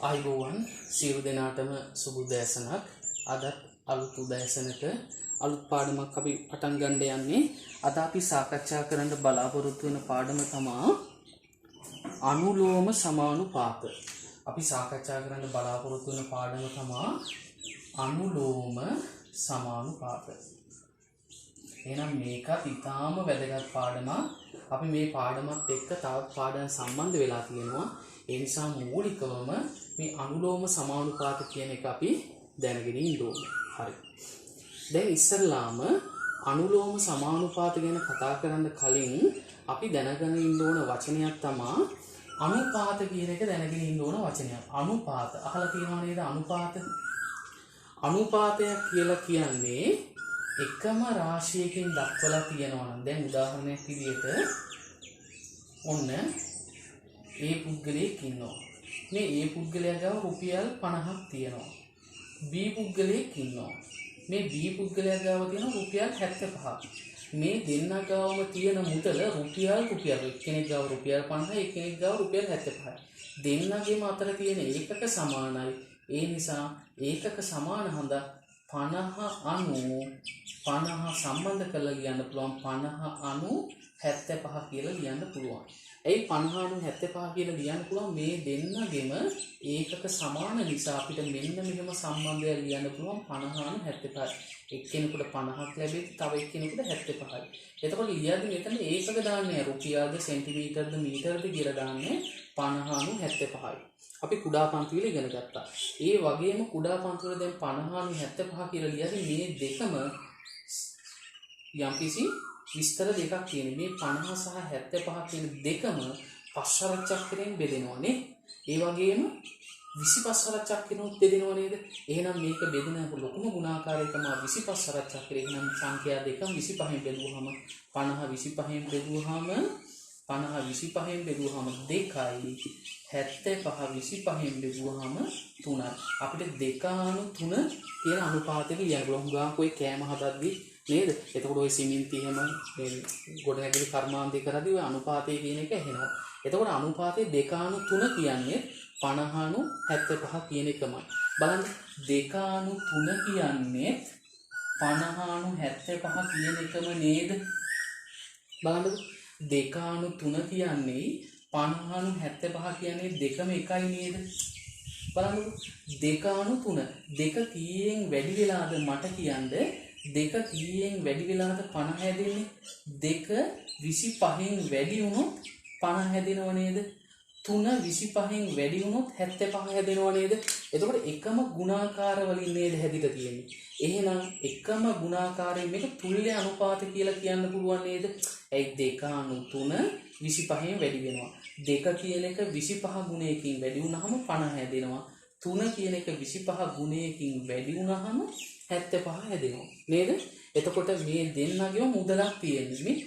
ආයුබෝවන් සියලු දෙනාටම සුබ උදෑසනක්. අදත් අලුත් උදෑසනක අලුත් පාඩමක් අපි පටන් ගන්න යන්නේ. අද අපි සාකච්ඡා කරන්න බලාපොරොත්තු වෙන පාඩම තමයි අනුලෝම සමානුපාත. අපි සාකච්ඡා කරන්න බලාපොරොත්තු වෙන පාඩම තමයි අනුලෝම සමානුපාත. එහෙනම් මේකත් ඉතාම වැදගත් පාඩමක්. අපි මේ පාඩමත් එක්ක තවත් පාඩම් සම්බන්ධ වෙලා තියෙනවා. ඒ නිසා මූලිකවම මේ අනුලෝම සමානුපාත කියන එක අපි දැනගෙන ඉන්න ඕනේ. හරි. දැන් ඉස්සෙල්ලාම අනුලෝම සමානුපාත ගැන කතා කරන්න කලින් අපි දැනගෙන ඉන්න ඕන වචනයක් තමයි අනුපාත කියන එක දැනගෙන ඉන්න ඕන වචනයක්. අනුපාත අහලා තියෙනව නේද? අනුපාත. අනුපාතයක් කියලා කියන්නේ එකම රාශියකින් දක්වලා තියෙනවා නම් දැන් උදාහරණයක් විදිහට ඔන්න ඒ පුද්ගලයෙක් ඉන්නවා. මේ ඒ පුද්ගලයා ගාව රුපියල් 50ක් තියෙනවා. B පුද්ගලයෙක් ඉන්නවා. මේ B පුද්ගලයා ගාව තියෙන රුපියල් 75ක්. මේ දෙන්න ගාවම තියෙන මුදල රුපියල් එක්කෙනෙක් ගාව රුපියල් 50යි එක්කෙනෙක් ගාව රුපියල් 75යි. දෙන්නගේම අතර තියෙන ඒකක සමානයි. ඒ නිසා ඒකක සමාන හඳ 50 සම්බන්ධ කරලා ලියන්න පුළුවන් 50 කියලා ලියන්න පුළුවන්. ඒ 50 කියලා ලියන්න පුළුවන් මේ දෙන්නගෙම ඒකක සමාන නිසා අපිට මෙන්න මෙහෙම සම්බන්ධයක් ලියන්න පුළුවන් 50 එක්කෙනෙකුට 50ක් ලැබෙයි තව එක්කෙනෙකුට 75යි. එතකොට ලියද්දි මෙතන ඒකක දාන්නේ රුපියල්ද සෙන්ටිමීටර්ද මීටර්ද කියලා දාන්නේ 50 අපි කුඩා පන්තිවල ඉගෙන ගත්තා. ඒ වගේම කුඩා පන්තිවල දැන් 50 කියලා ලියද්දි මේ දෙකම යම්කිසි විස්තර දෙකක් තියෙන. මේ 50 සහ 75 කියන දෙකම පස්වර චක්‍රයෙන් බෙදෙනවා නේ. ඒ වගේම 25 සර චක්‍රෙනුත් බෙදෙනවා නේද? එහෙනම් මේක බෙදෙන ලොකුම ගුණාකාරය තමයි 25 සර චක්‍රය. එහෙනම් සංඛ්‍යා දෙකම 25න් බෙදුවාම 50 25න් බෙදුවාම 2යි 75 25න් බෙදුවාම 3යි. අපිට 2/3 කියන අනුපාතයක ලියන්න පුළුවන්. ගාක් ඔය කෑම හදද්දි නේද? එතකොට ඔය සිමෙන්ති එහෙම ගොඩනැගිලි කර්මාන්තය කරද්දී ඔය අනුපාතය කියන එක එනවා. එතකොට අනුපාතයේ 2/3 කියන්නේ 50/75 කියන එකමයි. බලන්න 2/3 කියන්නේ 50/75 කියන එකම නේද? බලන්න 2/3 කියන්නේ 50/75 කියන්නේ දෙකම එකයි නේද? බලන්න 2/3 දෙක කීයෙන් වැඩි වෙලාද මට කියන්නේ? දෙක කීයෙන් වැඩි වෙලාද 50 හැදෙන්නේ? දෙක 25න් වැඩි වුණොත් 50 හැදෙනව නේද? 3 25න් වැඩි වුණොත් 75 හැදෙනව නේද? එතකොට එකම ගුණාකාර වලින් නේද හැදිලා තියෙන්නේ. එහෙනම් එකම ගුණාකාරයෙන් මේක තුල්‍ය අනුපාත කියලා කියන්න පුළුවන් නේද? ඒ 2/3 25න් වැඩි වෙනවා. 2 කියන එක 25 ගුණයකින් වැඩි වුණාම 50 හැදෙනවා. 3 කියන එක 25 ගුණයකින් වැඩි වුණාම 75 හැදෙනවා නේද? එතකොට මේ දෙන්නගේම මුදලක් තියෙන්නේ මේ.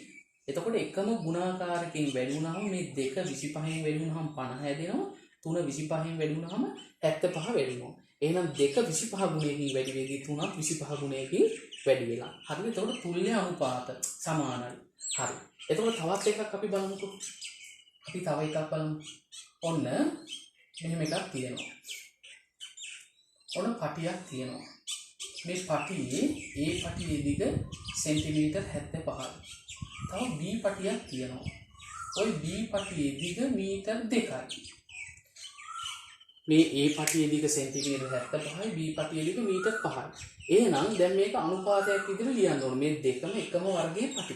එතකොට එකම ගුණාකාරකයෙන් වැඩි වුණාම මේ 2 25න් වැඩි වුණාම 50 හැදෙනවා. 3 25න් වැඩි වුණාම 75 වැඩි වෙනවා. එහෙනම් 2 25 ගුණයකින් වැඩි වෙද්දී 3ත් 25 ගුණයකින් වැඩි වෙලා. හරිද? එතකොට තුල්‍ය අනුපාත සමානයි. හරි. එතකොට තවත් එකක් අපි බලමුකෝ. අපි තව එකක් බලමු. ඔන්න මෙහෙම එකක් තියෙනවා. ඔන්න පටියක් තියෙනවා. මේ පටියේ A පටියේ දිග සෙන්ටිමීටර් 75යි. තව B පටියක් තියෙනවා. ওই B පටියේ දිග මීටර් 2යි. මේ A පටියේ දිග සෙන්ටිමීටර් 75යි B පටියේ දිග මීටර් 5යි. එහෙනම් දැන් මේක අනුපාතයක් විදිහට ලියන්න ඕනේ. මේ දෙකම එකම වර්ගයේ පටි.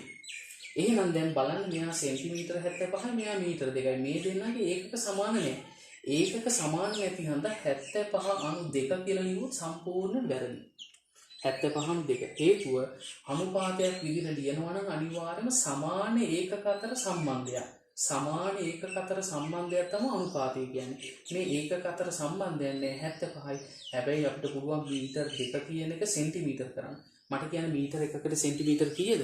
එහෙනම් දැන් බලන්න මෙයා සෙන්ටිමීටර් 75යි මෙයා මීටර් 2යි. මේ දෙන්නගේ ඒකක සමාන නැහැ. ඒකක සමාන නැති හන්ද 75/2 කියලා ලියුවොත් සම්පූර්ණ වැරදි. 75/2 හේතුව අනුපාතයක් විදිහට ලියනවා නම් අනිවාර්යයෙන්ම සමාන ඒකක අතර සම්බන්ධයක්. සමාන ඒකක අතර සම්බන්ධයක් තමයි අනුපාතය කියන්නේ. මේ ඒකක අතර සම්බන්ධයක් නැහැ 75යි. හැබැයි අපිට පුළුවන් මීටර් 2 කියන එක සෙන්ටිමීටර් කරන්න. මට කියන්නේ මීටර් එකකට සෙන්ටිමීටර් කීයද?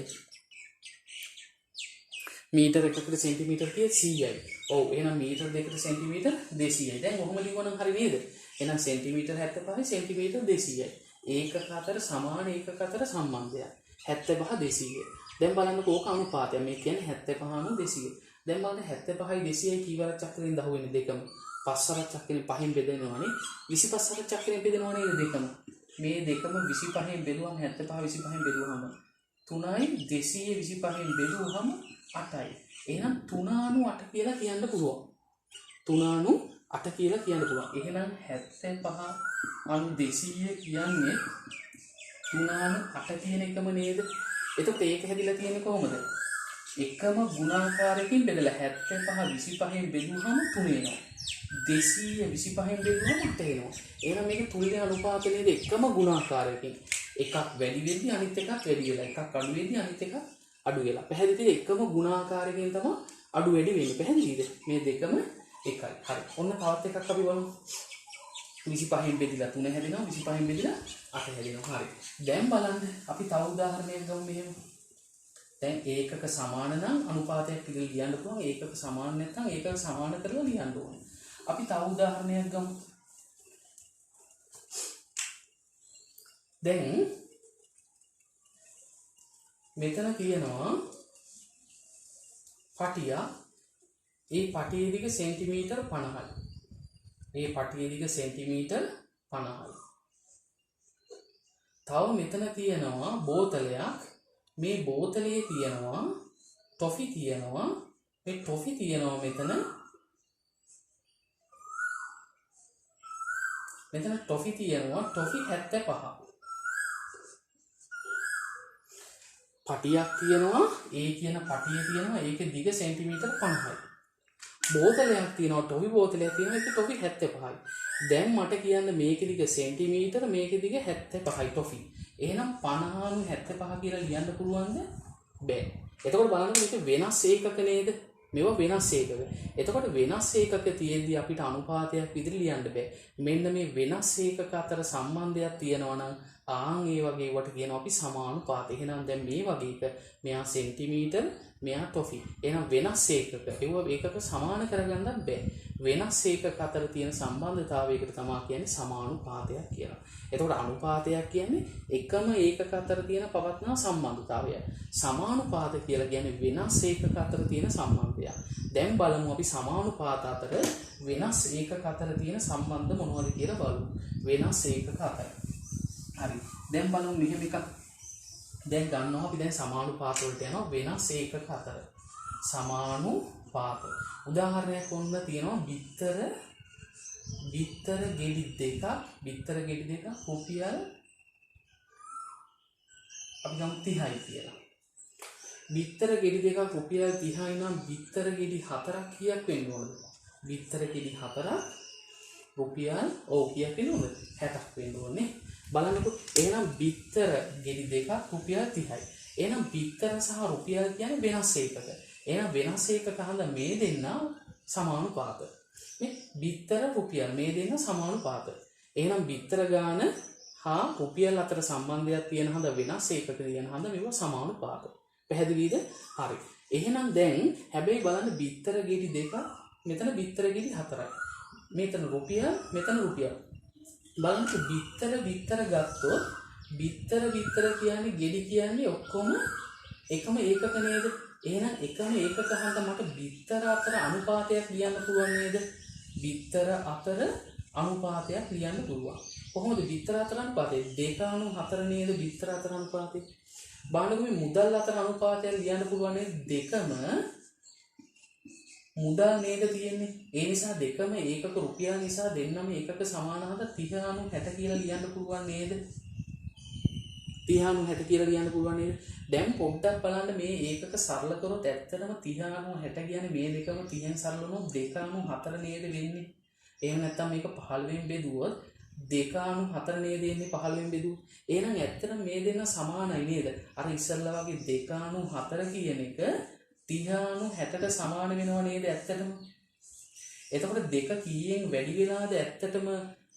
මීටර් එකකට සෙන්ටිමීටර් කීයද? 100යි. ඔව් එහෙනම් මීටර් දෙකට සෙන්ටිමීටර් 200යි. දැන් ඔහොම ලියවනම් හරි නේද? එහෙනම් සෙන්ටිමීටර් 75යි සෙන්ටිමීටර් 200යි. ඒකක අතර සමාන ඒකක අතර සම්බන්ධයක් 75 200. දැන් බලන්නකෝ ඕක අනුපාතය. මේ කියන්නේ 75 200. දැන් බලන්න 75යි 200යි කීවර චක්‍රයෙන් දහුවෙන්නේ දෙකම 5 සරච්චක් කියන්නේ 5න් බෙදෙනවානේ 25 සරච්චක් කියන්නේ බෙදෙනවා නේද දෙකම මේ දෙකම 25න් බෙදුවම 75 25න් බෙදුවම 3යි 225න් බෙදුවම 8යි එහෙනම් 398 කියලා කියන්න පුළුවන් 398 කියලා කියන්න පුළුවන් එහෙනම් 75 අනු 200 කියන්නේ 398 කියන එකම නේද එතකොට ඒක හැදිලා තියෙන්නේ කොහොමද එකම ගුණාකාරයකින් බෙදලා 75 25න් බෙදුවම 3 එනවා 225න් බෙදුවම 8 එනවා එහෙනම් මේක තුල්‍ය අනුපාත නේද එකම ගුණාකාරයකින් එකක් වැඩි වෙද්දී අනිත් එකක් වැඩි වෙලා එකක් අඩු වෙද්දී අනිත් එකක් අඩු වෙලා පැහැදිලිද එකම ගුණාකාරයකින් තමයි අඩු වැඩි වෙන්නේ පැහැදිලිද මේ දෙකම එකයි හරි ඔන්න තවත් එකක් අපි බලමු 25න් බෙදලා 3 හැදෙනවා 25න් බෙදලා 8 හැදෙනවා හරි දැන් බලන්න අපි තව උදාහරණයක් ගමු මෙහෙම දැන් ඒකක සමාන නම් අනුපාතයක් විදිහට ලියන්න පුළුවන් ඒකක සමාන නැත්නම් ඒකක සමාන කරලා ලියන්න ඕනේ අපි තව උදාහරණයක් ගමු දැන් මෙතන කියනවා පටියක් ඒ පටියේ දිග සෙන්ටිමීටර් 50යි ඒ පටියේ දිග සෙන්ටිමීටර් 50යි තව මෙතන තියෙනවා බෝතලයක් මේ බෝතලයේ තියෙනවා ටොෆි තියෙනවා මේ ටොෆි තියෙනවා මෙතන ටොෆි තියෙනවා ටොෆි 75 පටියක් තියෙනවා ඒ කියන පටිය තියෙනවා ඒකේ දිග සෙන්ටිමීටර් 50යි බෝතලයක් තියෙනවා ටොෆි බෝතලයක් තියෙනවා ඒකේ ටොෆි 75යි දැන් මට කියන්න මේකේ දිග සෙන්ටිමීටර් මේකේ දිග 75යි ටොෆි එහෙනම් 50 75 කියලා ලියන්න පුළුවන්ද බෑ එතකොට බලන්න මේක වෙනස් ඒකක නේද මේවා වෙනස් ඒකක එතකොට වෙනස් ඒකක තියෙද්දි අපිට අනුපාතයක් විදිහට ලියන්න බෑ මෙන්න මේ වෙනස් ඒකක අතර සම්බන්ධයක් තියෙනවා නම් ආන් ඒ වගේ වට කියනවා අපි සමානුපාත එහෙනම් දැන් මේ වගේ එක මෙයා සෙන්ටිමීටර් මෙයා ටොෆි එහෙනම් වෙනස් ඒකක ඒකක සමාන කරගන්නත් බෑ වෙනස් ඒකක අතර තියෙන සම්බන්ධතාවයකට තමයි කියන්නේ සමානුපාතයක් කියලා. එතකොට අනුපාතයක් කියන්නේ එකම ඒකක අතර තියෙන පවත්නා සම්බන්ධතාවය. සමානුපාත කියලා කියන්නේ වෙනස් ඒකක අතර තියෙන සම්බන්ධය. දැන් බලමු අපි සමානුපාත අතර වෙනස් ඒකක අතර තියෙන සම්බන්ධ මොනවද කියලා බලමු. වෙනස් ඒකක අතර. හරි. දැන් බලමු මෙහෙම එකක්. දැන් ගන්නවා අපි දැන් සමානුපාත වලට යනවා වෙනස් ඒකක අතර. සමානුපාත. උදාහරණයක් ඔන්න තියෙනවා බිත්තර ගෙඩි දෙකක් රුපියල් අපි ගමු 30යි කියලා. බිත්තර ගෙඩි දෙකක් රුපියල් 30යි නම් බිත්තර ගෙඩි 4ක් කීයක් වෙන්න ඕනද? බිත්තර ගෙඩි 4ක් රුපියල් කීයක් වෙන්න ඕනද? 60ක් වෙන්න ඕනේ. බලන්නකො එහෙනම් බිත්තර ගෙඩි දෙකක් රුපියල් 30යි. එහෙනම් බිත්තර සහ රුපියල් කියන්නේ වෙනස් ඒකක. එහෙනම් වෙනස් ඒකක හන්ද මේ දෙන්න සමානුපාත. මේ බිත්තර රුපියල් මේ දෙන්න සමානුපාත. එහෙනම් බිත්තර ගාන හා රුපියල් අතර සම්බන්ධයක් තියෙන හන්ද වෙනස් ඒකක කියන හන්ද මේවා සමානුපාත. පැහැදිලිද? හරි. එහෙනම් දැන් හැබැයි බලන්න බිත්තර ගෙඩි දෙකක් මෙතන බිත්තර ගෙඩි 4යි. මෙතන රුපියල් මෙතන රුපියල්. බලන්න බිත්තර ගත්තොත් බිත්තර කියන්නේ ගෙඩි කියන්නේ ඔක්කොම එකම ඒකක නේද? එහෙනම් එකම ඒකක හන්ද මට බිත්තර අතර අනුපාතයක් ලියන්න පුළුවන් නේද? බිත්තර අතර අනුපාතයක් ලියන්න පුළුවන්. කොහොමද බිත්තර අතර අනුපාතය? 2/4 නේද බිත්තර අතර අනුපාතය? බලන්නකො මේ මුදල් අතර අනුපාතයක් ලියන්න පුළුවන් නේද? දෙකම මුදල් නේද තියෙන්නේ. ඒ නිසා දෙකම ඒකක රුපියල් නිසා දෙන්නම ඒකක සමාන හද 30/60 කියලා ලියන්න පුළුවන් නේද? 30/60 කියලා ලියන්න පුළුවන් නේද? දැන් පොඩ්ඩක් බලන්න මේ ඒකක සරල කරොත් ඇත්තටම 30/60 කියන්නේ මේ දෙකම 30න් සරල වුණොත් 2/4 නේද වෙන්නේ? එහෙම නැත්නම් මේක 15න් බෙදුවොත් 2/4 නේද එන්නේ 15න් බෙදුවොත්. එහෙනම් ඇත්තටම මේ දෙන්න සමානයි නේද? අර ඉස්සල්ලා වගේ 2/4 කියන එක 30/60ට සමාන වෙනවා නේද ඇත්තටම? එතකොට දෙක කීයෙන් වැඩි වෙලාද ඇත්තටම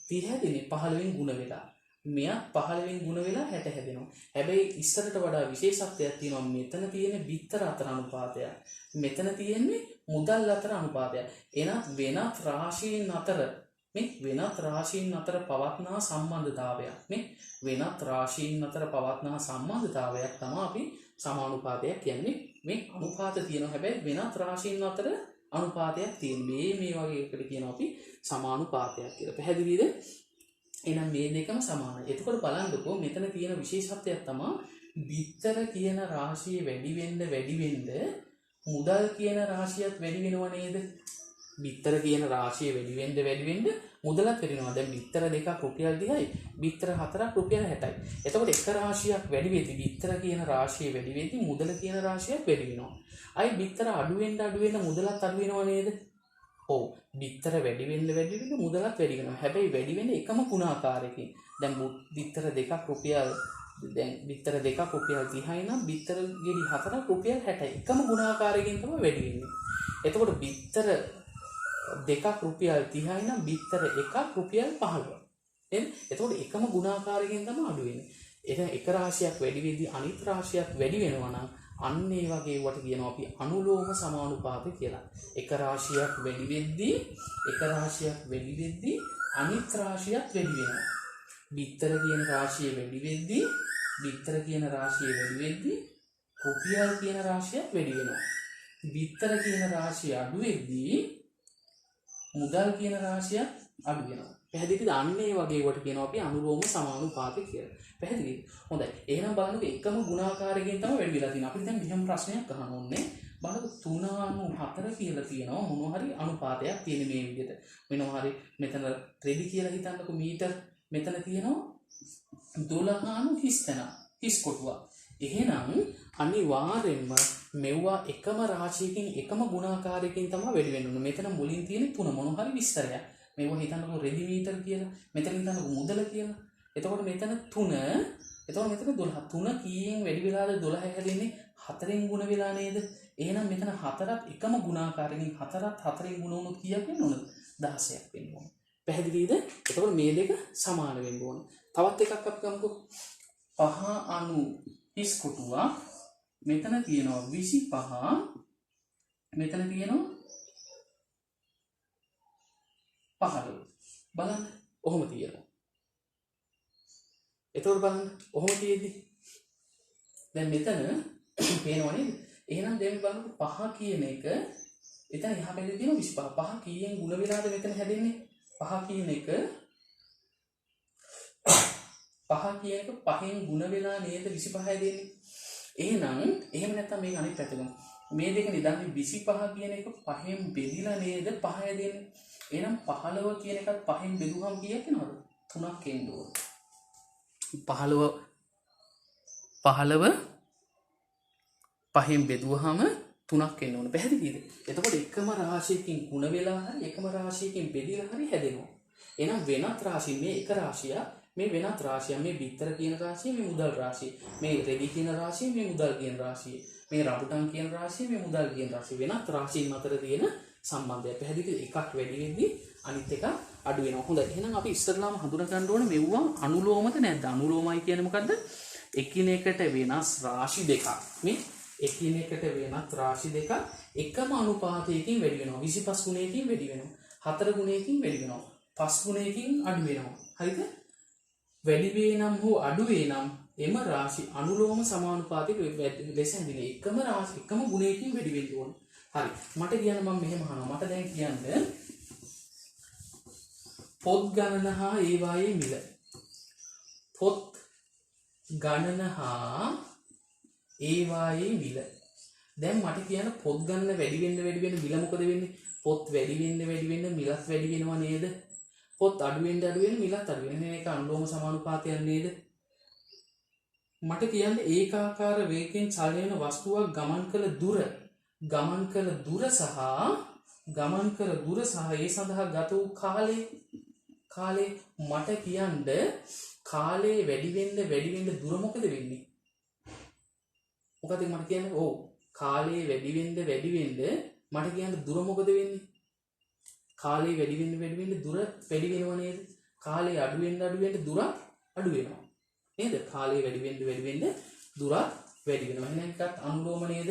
30 හැදෙන්නේ 15න් ගුණ වෙලා. මෙයා 15න් ගුණ වෙලා 60 හැදෙනවා. හැබැයි ඉස්සරට වඩා විශේෂත්වයක් තියෙනවා. මෙතන තියෙන බිත්තර අතර අනුපාතය. මෙතන තියෙන්නේ මුදල් අතර අනුපාතය. එහෙනම් වෙනත් රාශීන් අතර පවත්නා සම්බන්ධතාවයක්. වෙනත් රාශීන් අතර පවත්නා සම්බන්ධතාවයක් තමයි අපි සමානුපාතයක් කියන්නේ. මේ අනුපාත තියෙනවා හැබැයි වෙනත් රාශීන් අතර අනුපාතයක් තියෙන. මේ වගේ එකට කියනවා අපි සමානුපාතයක් කියලා. පැහැදිලිද? එහෙනම් මේ දෙකම සමානයි. එතකොට බලන්නකෝ මෙතන තියෙන විශේෂත්වයක් තමයි බිත්තර කියන රාශිය වැඩි වෙන්න මුදල් කියන රාශියත් වැඩි වෙනව නේද? බිත්තර කියන රාශිය වැඩි වෙන්න මුදලත් වැඩි වෙනවා. දැන් බිත්තර 2ක් රුපියල් 10යි, බිත්තර 4ක් රුපියල් 60යි. එතකොට එක රාශියක් වැඩි වෙද්දි බිත්තර කියන රාශිය වැඩි වෙද්දි මුදල කියන රාශියක් වැඩි වෙනවා. අයි බිත්තර අඩු වෙන්න මුදලත් අඩු වෙනව නේද? ඔව්. බිත්තර වැඩි වෙන්න මුදලත් වැඩි වෙනවා. හැබැයි වැඩි වෙන්නේ එකම ගුණාකාරයකින්. දැන් බිත්තර 2ක් රුපියල් දැන් බිත්තර 2ක් රුපියල් 30යි නම් බිත්තර ගෙඩි 4ක් රුපියල් 60යි. එකම ගුණාකාරයකින් තමයි වැඩි වෙන්නේ. එතකොට බිත්තර 2ක් රුපියල් 30යි නම් බිත්තර 1ක් රුපියල් 15යි. එතකොට එකම ගුණාකාරයකින් තමයි අඩු වෙන්නේ. එක රාශියක් වැඩි වෙද්දී අනිත් රාශියක් වැඩි වෙනවා නම් අන්න ඒ වගේ වට කියනවා අපි අනුලෝම සමානුපාත කියලා. එක රාශියක් වැඩි වෙද්දී අනිත් රාශියක් වැඩි වෙනවා. බිත්තර කියන රාශිය වැඩි වෙද්දී රුපියල් කියන රාශියක් වැඩි වෙනවා. බිත්තර කියන රාශිය අඩු වෙද්දී මුදල් කියන රාශියක් අඩු වෙනවා. පැහැදිලිද? අන්න ඒ වගේ වට කියනවා අපි අනුලෝම සමානුපාත කියලා. පැහැදිලිද? හොඳයි. එහෙනම් බලන්නකෝ එකම ගුණාකාරයෙන් තමයි වැඩි වෙලා තියෙන්නේ. අපිට දැන් මෙහෙම ප්‍රශ්නයක් අහන්න ඕනේ. බලන්නකෝ 3/4 කියලා තියෙනවා මොනවා හරි අනුපාතයක් තියෙන මේ විදිහට. මොනවා හරි මෙතන රෙදි කියලා හිතන්නකෝ මීටර්. මෙතන තියෙනවා 12/30 හිස් කොටුවක්. එහෙනම් අනිවාර්යෙන්ම මෙවුවා එකම රාශියකින් එකම ගුණාකාරයකින් තමයි වැඩි වෙන්න ඕනේ. මෙතන මුලින් තියෙන 3 මොනවා හරි විස්තරයක්. මේවා හිතන්නකෝ රෙදි මීටර් කියලා. මෙතන හිතන්නකෝ මුදල කියලා. එතකොට මෙතන 3. එතකොට මෙතන 12. 3 කීයෙන් වැඩි වෙලාද 12 හැදෙන්නේ? 4ෙන් ගුණ වෙලා නේද? එහෙනම් මෙතන 4ක් එකම ගුණාකාරයෙන් 4ෙන් ගුණ වුණොත් කීයක් වෙන්න ඕනද? 16ක් වෙන්න ඕන. පැහැදිලිද? එතකොට මේ දෙක සමාන වෙන්න ඕන. තවත් එකක් අපි ගමුකෝ. 5/30 කොටුවක්. මෙතන තියෙනවා 25. මෙතන තියෙනවා 15. බලන්න. ඔහොම තියෙනවා. එතකොට බලන්න. ඔහොම තියෙද්දි දැන් මෙතන පේනව නේද? එහෙනම් දැන් බලන්න 5 කියන එක එතන එහා පැත්තේ තියෙන 25. 5 කීයෙන් ගුණ වෙලාද මෙතන හැදෙන්නේ? 5 කියන එක 5ෙන් ගුණ වෙලා නේද 25 හැදෙන්නේ? එහෙම නැත්නම් මේක අනිත් පැත්තට ගමු. මේ දෙක නිදන්නේ 25 කියන එක 5ෙන් බෙදිලා නේද 5 හැදෙන්නේ? එහෙනම් 15 කියන එකත් 5ෙන් බෙදුවම කීයක් එනවද? 3ක් එන්න ඕන. 15 5ෙන් බෙදුවහම 3ක් එන්න ඕන. පැහැදිලිද? එතකොට එකම රාශියකින් ගුණ වෙලා හරි එකම රාශියකින් බෙදලා හරි හැදෙනවා. එහෙනම් වෙනත් රාශිය මේ එක රාශිය මේ වෙනත් රාශිය මේ බිත්තර කියන රාශිය මේ මුදල් රාශිය මේ රෙදි කියන රාශිය මේ මුදල් කියන රාශිය මේ රබුටන් කියන රාශිය මේ මුදල් කියන රාශිය වෙනත් රාශීන් අතර තියෙන සම්බන්ධය. පැහැදිලිද? එකක් වැඩි වෙද්දී අනිත් එක අඩු වෙනවා. හොඳයි. එහෙනම් අපි ඉස්සරලාම හඳුනා ගන්න ඕනේ මෙවුවා අනුලෝමද නැද්ද? අනුලෝමයි කියන්නේ මොකද්ද? එකිනෙකට වෙනස් රාශි දෙකක්. මේ එකිනෙකට වෙනත් රාශි දෙකක් එකම අනුපාතයකින් වැඩි වෙනවා. 25 ගුණයකින් වැඩි වෙනවා. 4 ගුණයකින් වැඩි වෙනවා. 5 ගුණයකින් අඩු වෙනවා. හරිද? වැඩි වේ නම් හෝ අඩු වේ නම් එම රාශි අනුලෝම සමානුපාතික ලෙස හැඳිනේ. එකම රාශි එකම ගුණයකින් වැඩි වෙන්න ඕන. හරි. මට කියන්න මම මෙහෙම අහනවා. මට දැන් කියන්න පොත් ගණන හා ඒවායේ මිල. පොත් ගණන හා ඒවායේ මිල. දැන් මට කියන්න පොත් ගණන වැඩි වෙන්න මිල මොකද වෙන්නේ? පොත් වැඩි වෙන්න මිලත් වැඩි වෙනවා නේද? පොත් අඩු වෙන්න මිලත් අඩු වෙනවා. මේක අනුලෝම සමානුපාතයක් නේද? මට කියන්න ඒකාකාර වේගයෙන් චලනය වෙන වස්තුවක් ගමන් කළ දුර සහ ඒ සඳහා ගත වූ කාලේ මට කියන්න කාලේ වැඩි වෙන්න දුර මොකද වෙන්නේ? මොකද මට කියන්නේ ඔව් කාලේ වැඩි වෙන්න මට කියන්න දුර මොකද වෙන්නේ? කාලේ වැඩි වෙන්න දුර වැඩි වෙනව නේද? කාලේ අඩු වෙන්න දුර අඩු වෙනවා නේද? කාලේ වැඩි වෙන්න දුර වැඩි වෙනවා. එහෙනම් එකත් අනුලෝම නේද?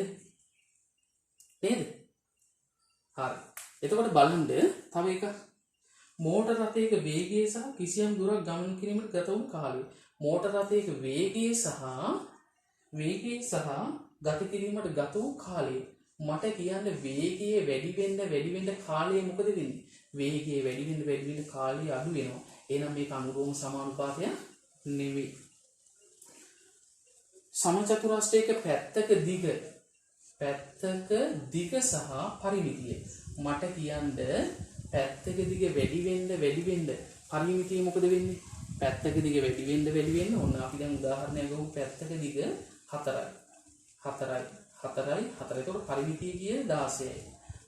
හරි. එතකොට බලන්න තව එකක්. මෝටර රථයක වේගය සහ කිසියම් දුරක් ගමන් කිරීමට ගත වූ කාලය. මෝටර රථයක වේගය සහ ගත කිරීමට ගත වූ කාලය. මට කියන්න වේගයේ වැඩි වෙන්න කාලය මොකද වෙන්නේ? වේගයේ වැඩි වෙන්න කාලය අඩු වෙනවා. එහෙනම් මේක අනුලෝම සමානුපාතය නෙවෙයි. සමචතුරස්‍රයක පැත්තක දිග සහ පරිමිතිය. මට කියන්න පැත්තක දිග වැඩි වෙන්න පරිමිතිය මොකද වෙන්නේ? පැත්තක දිග වැඩි වෙන්න ඔන්න අපි දැන් උදාහරණයක් ගමු. පැත්තක දිග 4යි. එතකොට පරිමිතිය කියේ 16යි.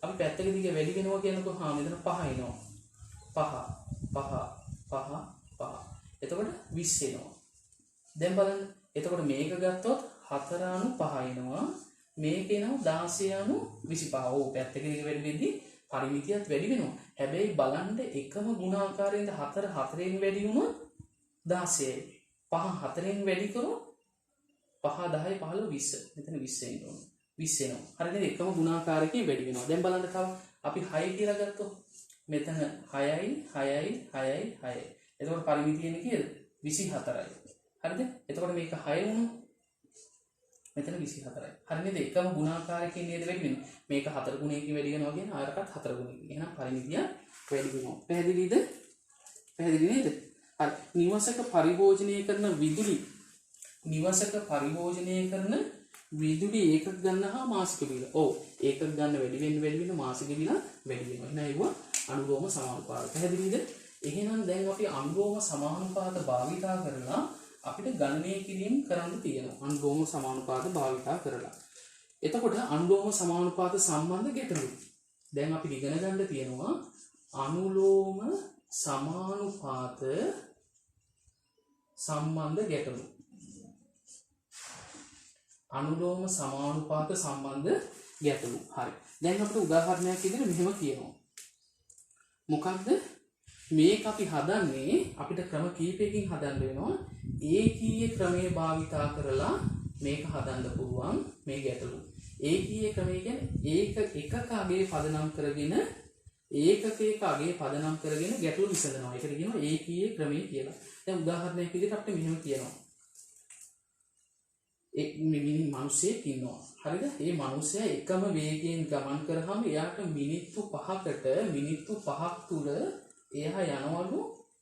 අපි පැත්තක දිග වැඩි වෙනවා කියනකොට මෙතන 5 එනවා. 5. එතකොට 20 එනවා. දැන් බලන්න. එතකොට මේක ගත්තොත් 4/5 එනවා. මේක එනවා 16/25. ඔව් පැත්තක දිග වැඩි වෙද්දී පරිමිතියත් වැඩි වෙනවා. හැබැයි බලන්න එකම ගුණාකාරයෙන් 4ෙන් වැඩි වුණොත් 16යි. 5 4ෙන් වැඩි කරොත් 5 10 15 20. මෙතන 20 එන්න ඕන. 20 එනවා. හරිද? එකම ගුණාකාරකයෙන් වැඩි වෙනවා. දැන් බලන්න තව අපි 6 කියලා ගත්තොත් මෙතන 6යි. එතකොට පරිමිතියනේ කීයද? 24යි. හරිද? එතකොට මේක 6 වුණා. මෙතන 24යි. හරි නේද? එකම ගුණාකාරකයෙන් නේද වැඩි වෙන්නේ. මේක 4 ගුණයකින් වැඩි වෙනවා කියන්නේ ආයතකත් 4 ගුණයකින්. එහෙනම් පරිමිතිය වැඩි වෙනවා. පැහැදිලිද? පැහැදිලි නේද? හරි. නිවසක පරිභෝජනය කරන විදුලි ඒකක ගන්නවා මාසික බිල. ඔව්. ඒකක ගන්න වැඩි වෙන්න මාසික බිල වැඩි වෙනවා. එහෙනම් ඒව අනුලෝම සමානුපාත. පැහැදිලිද? එහෙනම් දැන් අපි අනුලෝම සමානුපාත භාවිතා කරලා අපිට ගණනය කිරීම කරන්න තියෙනවා. අනුලෝම සමානුපාත භාවිතා කරලා. එතකොට අනුලෝම සමානුපාත සම්බන්ධ ගැටලු. දැන් අපි ඉගෙන ගන්න තියෙනවා අනුලෝම සමානුපාත සම්බන්ධ ගැටලු. අනුලෝම සමානුපාත සම්බන්ධ ගැටලු. හරි. දැන් අපිට උදාහරණයක් විදිහට මෙහෙම කියනවා. මොකක්ද? මේක අපි හදන්නේ අපිට ක්‍රම කීපයකින් හදන්න වෙනවා. ඒකීය ක්‍රමයේ භාවිතා කරලා මේක හදන්න පුළුවන් මේ ගැටලු. ඒකීය ක්‍රමය කියන්නේ එකක අගේ පදනම් කරගෙන ගැටලු විසඳනවා. ඒකට කියනවා ඒකීය ක්‍රමය කියලා. දැන් උදාහරණයක් විදිහට අපිට මෙහෙම කියනවා. මිනිස්සෙක් ඉන්නවා. හරිද? මේ මිනිස්සයා එකම වේගයෙන් ගමන් කරාම එයාට මිනිත්තු 5ක් තුල එයා යනවලු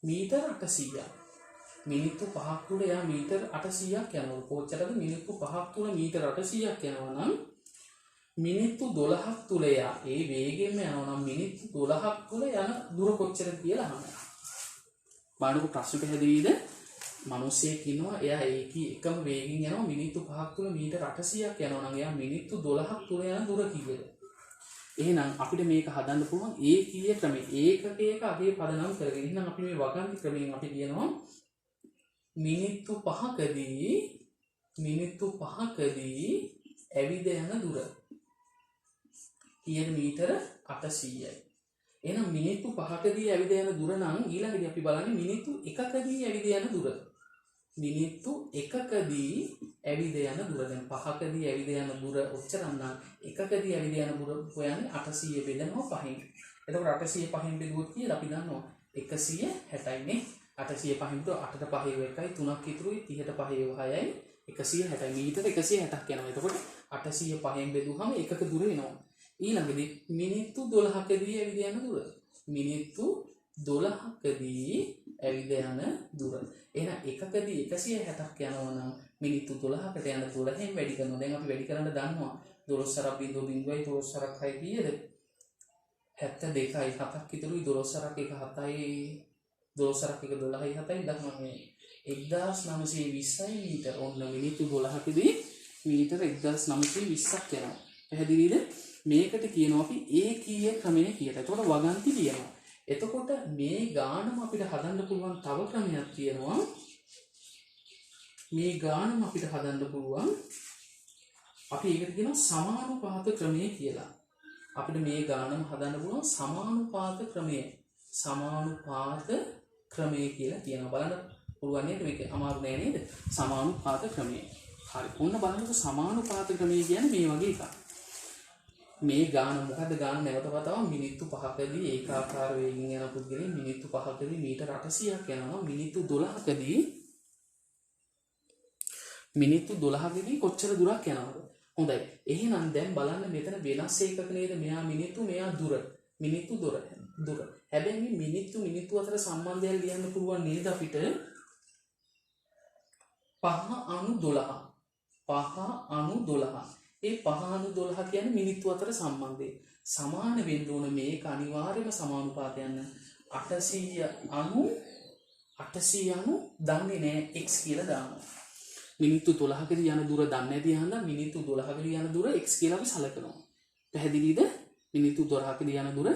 මීටර 800ක්. මිනිත්තු 5ක් තුල එයා මීටර 800ක් යනවා. කොච්චරද? මිනිත්තු 5ක් තුල මීටර 800ක් යනවා නම් මිනිත්තු 12ක් තුල එයා ඒ වේගෙන්ම යනවා නම් මිනිත්තු 12ක් තුල යන දුර කොච්චරද කියලා අහනවා. බලන්නකො ප්‍රශ්න පැහැදිලිද? මිනිස්සෙක් ඉන්නවා එයා එකම වේගෙන් යනවා මිනිත්තු 5ක් තුල මීටර 800ක් යනවා නම් එයා මිනිත්තු 12ක් තුල යන දුර කීයද? එහෙනම් අපිට මේක හදන්න පුළුවන් ඒකීය ක්‍රමය. ඒකක අගේ පදනම් කරගෙන. එහෙනම් අපි මේ වගන්ති ක්‍රමයෙන් අපි කියනවා මිනිත්තු 5කදී ඇවිද යන දුර කියන මීටර 800යි. එහෙනම් මිනිත්තු 5කදී ඇවිද යන දුර නම් ඊළඟට අපි බලන්නේ මිනිත්තු 1කදී ඇවිද යන දුර. මිනිත්තු 1කදී ඇවිද යන දුර. දැන් 5කදී ඇවිද යන දුර ඔච්චරක් නම් 1කදී ඇවිද යන දුර හොයන්නේ 800 බෙදනවා 5න්. එතකොට 800 5න් බෙදුවොත් කීයද අපි දන්නවා 160යි නේ. 800 5න් බෙදුවා 8ට 5 1යි 3ක් ඉතුරුයි 30ට 5 6යි 160යි මීටර 160ක් යනවා. එතකොට 800 5න් බෙදුවහම එකක දුර එනවා. ඊළඟදී මිනිත්තු 12කදී ඇවිද යන දුර. මිනිත්තු 12කදී ඇවිද යන දුර. එහෙනම් එකකදී 160ක් යනවා නම් මිනිත්තු 12කට යන 12න් වැඩි කරනවා. දැන් අපි වැඩි කරන්න දන්නවා 12 12 6 කීයද? 72යි 7ක් ඉතුරුයි 12 1 7යි 12 1 12යි 7යි 1920යි මීටර. ඔන්න මිනිත්තු 12කදී මීටර 1920ක් යනවා. පැහැදිලිද? මේකට කියනවා අපි ඒකීය ක්‍රමය කියලා. එතකොට වගන්ති කියනවා. එතකොට මේ ගානම අපිට හදන්න පුළුවන් තව ක්‍රමයක් තියෙනවා. අපි ඒකට කියනවා සමානුපාත ක්‍රමය කියලා. අපිට මේ ගානම හදන්න පුළුවන් සමානුපාත ක්‍රමය කියලා කියනවා. බලන්න පුළුවන් නේද? මේක අමාරු නෑ නේද? සමානුපාත ක්‍රමය. හරි. ඔන්න බලන්නකො සමානුපාත ක්‍රමය කියන්නේ මේ වගේ එකක්. මේ ගාන මොකද්ද? ගාන නැවත වතාවක් මිනිත්තු 5කදී ඒකාකාර වේගයෙන් යන පුද්ගලයන් මිනිත්තු 5කදී මීටර 800ක් යනවා. මිනිත්තු 12කදී කොච්චර දුරක් යනවද? හොඳයි. එහෙනම් දැන් බලන්න මෙතන වෙනස් ඒකක නේද? මෙහා මිනිත්තු, මෙහා දුර. මිනිත්තු දුර. හැබැයි මේ මිනිත්තු අතර සම්බන්ධයක් ලියන්න පුළුවන් නේද අපිට? 5/12. 5/12. ඒ 5/12 කියන්නේ මිනිත්තු අතර සම්බන්ධය. සමාන වෙන්න ඕන මේක අනිවාර්යයෙන්ම සමානුපාතයන් 890 දන්නේ නැහැ x කියලා දානවා. මිනිත්තු 12කදී යන දුර දන්නේ නැති හන්ද මිනිත්තු 12කදී යන දුර x කියලා අපි සලකනවා. පැහැදිලිද? මිනිත්තු 12කදී යන දුර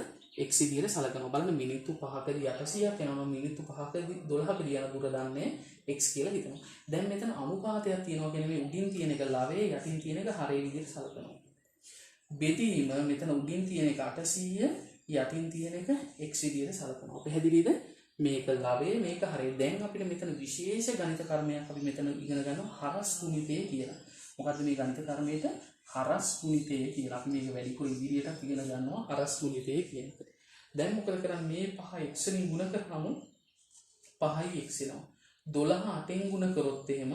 x විදියට සලකනවා. බලන්න මිනිත්තු 5කදී 800ක් යනවා. මිනිත්තු 5කදී 12කදී යන දුර දන්නේ x කියලා හිතනවා. දැන් මෙතන අනුපාතයක් තියෙනවා කියන්නේ මේ උඩින් තියෙන එක ලවයේ යටින් තියෙන එක හරේ විදියට සලකනවා. බෙදීම මෙතන උඩින් තියෙන එක 800 යටින් තියෙන එක x විදියට සලකනවා. පැහැදිලිද? මේක ලවයේ මේක හරේ. දැන් අපිට මෙතන විශේෂ ගණිත කර්මයක් අපි මෙතන ඉගෙන ගන්නවා හරස් ගුණිතය කියලා. මොකද්ද මේ ගණිත කර්මයට හරස් ගුණිතය කියලා. අපි මේක වැඩිපුර ඉදිරියට ඉගෙන ගන්නවා හරස් ගුණිතය කියන එක. දැන් මොකද කරන්නේ? මේ 5 x වලින් ගුණ කරාම 5යි x එනවා. 12 8ෙන් ගුණ කරොත් එහෙම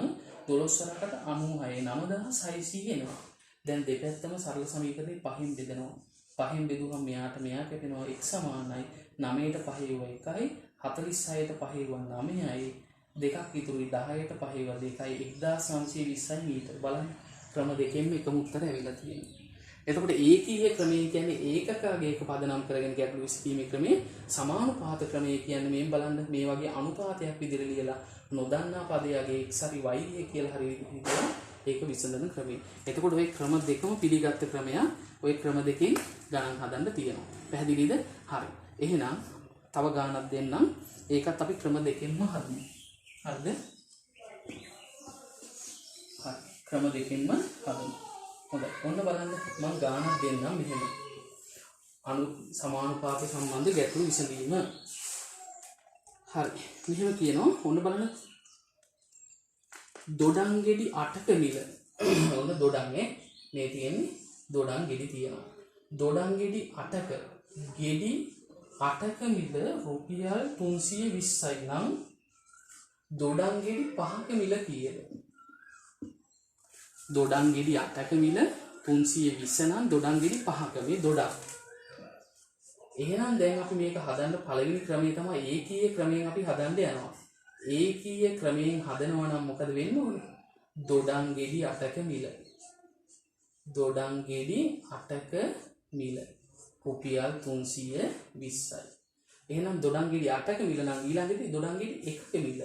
12 වරකට 96 9600 එනවා. දැන් දෙපැත්තම සරල සමීකරණේ 5න් බෙදනවා. 5න් බෙදුවම මෙයාට මෙයා කැපෙනවා x සමානයි 9ට 5 1යි 46ට 5 9යි දෙකක් ඉතුරුයි 10ට 5 2යි 1920යි මීටර. බලන්න ක්‍රම දෙකෙන්ම එකම උත්තර ඇවිල්ලා තියෙනවා. එතකොට ඒකීය ක්‍රමය කියන්නේ ඒකකගේ එක පදනම් කරගෙන ගැටළු විසඳීමේ ක්‍රමය. සමානුපාත ක්‍රමය කියන්නේ මේ බලන්න මේ වගේ අනුපාතයක් විදිහට ලියලා නොදන්නා පදයගේ x හරි y කියලා හරි විදිහට ඒක විසඳන ක්‍රමය. එතකොට ওই ක්‍රම දෙකම පිළිගත් ක්‍රමය. ওই ක්‍රම දෙකෙන් ගණන් හදන්න තියෙනවා. පැහැදිලිද? හරි. එහෙනම් තව ගානක් දෙන්නම්. ඒකත් අපි ක්‍රම දෙකෙන්ම හදමු. හරිද? හරි. ක්‍රම දෙකෙන්ම හදමු. හොඳයි. ඔන්න බලන්න මම ගානක් දෙන්නම් මෙහෙම. සමානුපාත සම්බන්ධ ගැටළු විසඳීම. හරි. මෙහෙම කියනවා. ඔන්න බලන්න. දොඩම් ගෙඩි 8ක මිල. ඔන්න දොඩම් මේ තියෙන්නේ දොඩම් ගෙඩි තියෙනවා. දොඩම් ගෙඩි 8ක ගෙඩි 8ක මිල රුපියල් 320යි නම් දොඩම් ගෙඩි 5ක මිල කීයද? දොඩම් ගෙඩි 8ක මිල 320 නම් දොඩම් ගෙඩි 5ක මේ දොඩම්. එහෙනම් දැන් අපි මේක හදන්න පළවෙනි ක්‍රමය තමයි ඒකීය ක්‍රමයෙන් අපි හදන්න යනවා. ඒකීය ක්‍රමයෙන් හදනවා නම් මොකද වෙන්න ඕනේ? දොඩම් ගෙඩි 8ක මිල. දොඩම් ගෙඩි 8ක මිල රුපියල් 320යි. එහෙනම් දොඩම් ගෙඩි 8ක මිල නම් ඊළඟට දොඩම් ගෙඩි 1ක මිල.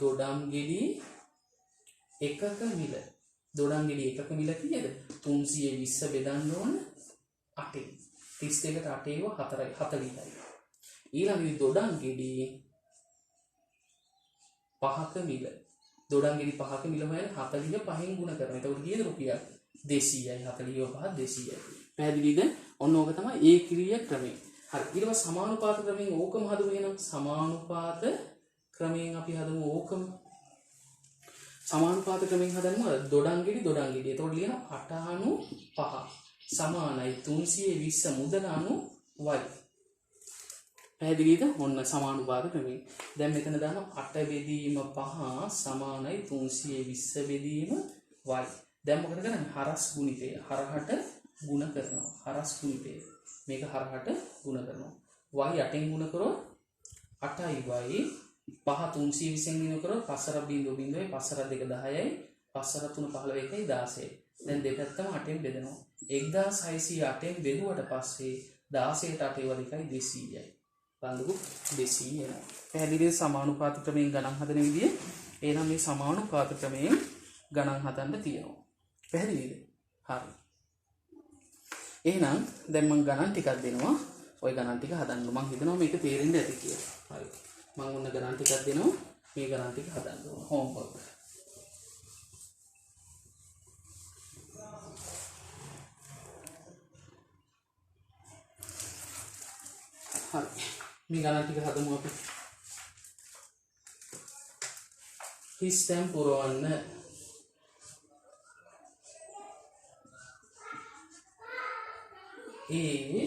දොඩම් ගෙඩි 1ක මිල. දොඩම් ගෙඩි 1ක මිල කීයද? 320 බෙදන්න ඕන 8යි. 32ට 8 4යි 40යි. ඊළඟට දොඩම් ගෙඩි 5ක මිල. දොඩම් ගෙඩි 5ක මිල හොයන 40 5න් ගුණ කරනවා. එතකොට කීයද? රුපියල් 200යි. 45 200යි. පැහැදිලිද? ඔන්න ඕක තමයි ඒකීය ක්‍රමය. හරි. ඊට පස්සේ සමානුපාත ක්‍රමයෙන් ඕකම හදමු. එහෙනම් සමානුපාත ක්‍රමයෙන් අපි හදමු ඕකම. සමානුපාත ක්‍රමයෙන් හදන්න දොඩම් ගෙඩි. එතකොට ලියනවා 8/5 සමානයි 320 මුදල අනු y. පැහැදිලිද? ඔන්න සමානුපාත ක්‍රමය. දැන් මෙතන දානවා 8 බෙදීම 5 සමානයි 320 බෙදීම y. දැන් මොකද කරන්නේ? හරස් ගුණිතය හරහට ගුණ කරනවා. හරස් ගුණිතය මේක හරහට ගුණ කරනවා. y 8ෙන් ගුණ කරොත් 8y 5 320ෙන් ගුණ කරොත් 5 බිංදුව 5 2 10යි 5 3 15යි 16යි. දැන් දෙපැත්තම 8ෙන් බෙදනවා. 1608ෙන් බෙදුවට පස්සේ 16ට 8 200යි 200යි. බලන්නකො 200 එනවා. පැහැදිලිද? සමානුපාත ක්‍රමයෙන් ගණන් හදන විදිය. එහෙනම් මේ සමානුපාත ක්‍රමයෙන් ගණන් හදන්න තියෙනවා. පැහැදිලිද? හරි. එහෙනම් දැන් මම ගණන් ටිකක් දෙනවා. ওই ගණන් ටික හදන්න. මම හිතනවා මේක තේරෙන්න ඇති කියලා. හරි. මම ඔන්න ගණන් ටිකක් දෙනවා. මේ ගණන් ටික හදන්න ඕන. හෝම්වර්ක්. හරි. මේ ගණන් ටික හදමු අපි. හිස්තැන් පුරවන්න. ඒ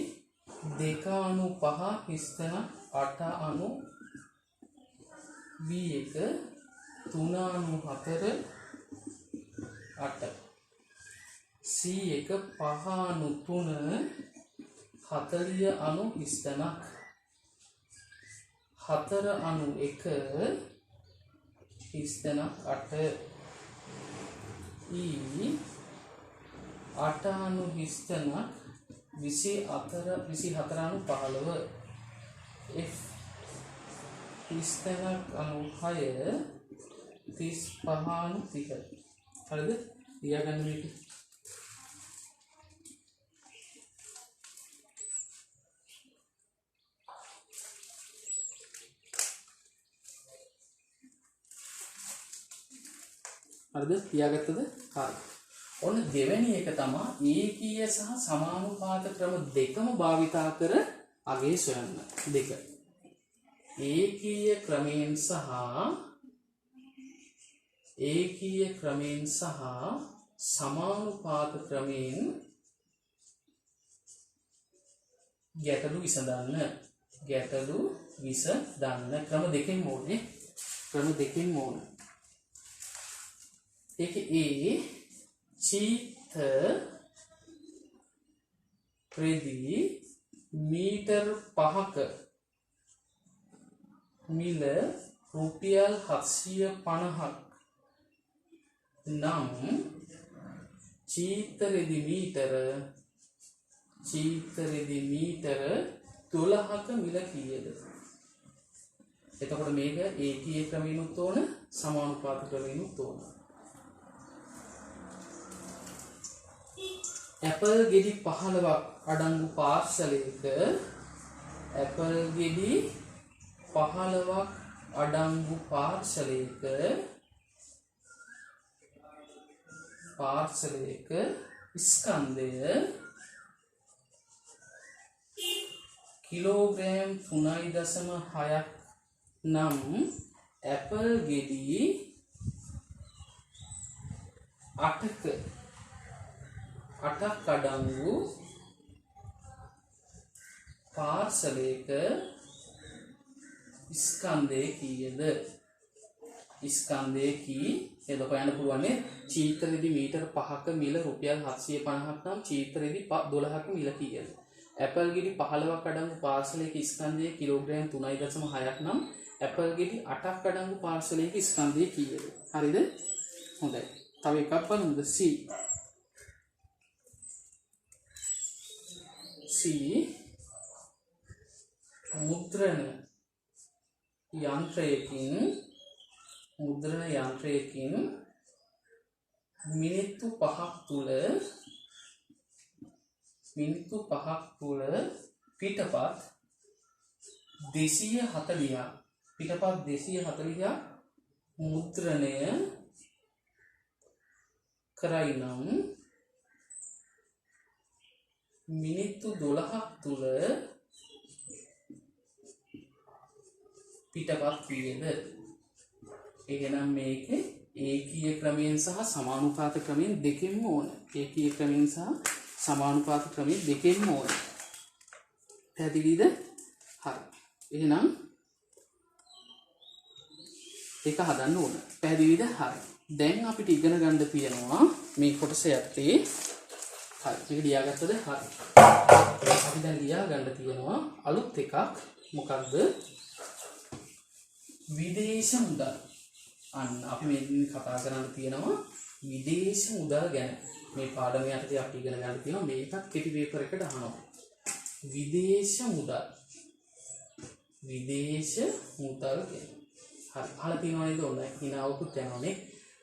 2/5 හිස්තැන 8/b1 3/4 8. C1 593 40 අණු හිස්තැනක් 4 අණු 1 හිස්තැනක් 8 E 8 අණු හිස්තැනක් 24 අණු 15 F හිස්තැනක් අණු 6 35 අණු 30 හරිද ලියාගන්න මේක හරිද තියාගත්තද හරි ඔන්න දෙවෙනි එක තමයි ඒකීය සහ සමානුපාත ක්‍රම දෙකම භාවිතා කර අගේ සොයන්න දෙක ඒකීය ක්‍රමයෙන් සහ සමානුපාත ක්‍රමයෙන් ගැටලු විසඳන්න ක්‍රම දෙකෙන් ඕනේ ඒක ඒ චීත රෙදි මීටර් 5ක මිල රුපියල් 750ක් නම් චීත රෙදි මීටර 12ක මිල කීයද එතකොට මේක ඒකීය ක්‍රමෙනුත් ඕන සමානුපාත ක්‍රමෙනුත් ඕන ඇපල් ගෙඩි 15ක් අඩංගු පාර්සලයක ස්කන්ධය කිලෝග්‍රෑම් 3.6ක් නම් ඇපල් ගෙඩි 8ක් අඩංගු පාර්සලයක ස්කන්ධය කීයද එතකොට යන්න පුළුවන් චීත රෙදි මීටර 5ක මිල රුපියල් 750ක් නම් චීත රෙදි 12ක මිල කීයද ඇපල් ගෙඩි 15ක් අඩංගු පාර්සලයක ස්කන්ධය කිලෝග්‍රෑම් 3.6ක් නම් ඇපල් ගෙඩි 8ක් අඩංගු පාර්සලයක ස්කන්ධය කීයද හරිද හොඳයි තව එකක් බලමුද C මුද්‍රණ යන්ත්‍රයකින් මිනිත්තු 5ක් තුල පිටපත් 240ක් මුද්‍රණය කරයි නම් මිනිත්තු 12ක් තුල පිටපත් කීයද එහෙනම් මේක ඒකීය ක්‍රමයෙන් සහ සමානුපාත ක්‍රමයෙන් දෙකෙන්ම ඕන පැහැදිලිද හරි එහෙනම් ඒක හදන්න ඕන පැහැදිලිද හරි දැන් අපිට ඉගෙන ගන්න තියෙනවා මේ කොටස යත්තේ හරි මේක ලියාගත්තද හරි අපි දැන් ලියා ගන්න තියෙනවා අලුත් එකක් මොකක්ද විදේශ මුදල් අන්න අපි මේ කතා කරන්න තියෙනවා විදේශ මුදල් ගැන මේ පාඩම යටතේ අපි ඉගෙන ගන්න තියෙනවා මේකත් කෙටි පේපර් එකට අහනවා විදේශ මුදල් ගැන හරි අහලා තියෙනවා නේද ඔන්න හිනාවකුත් යනවානේ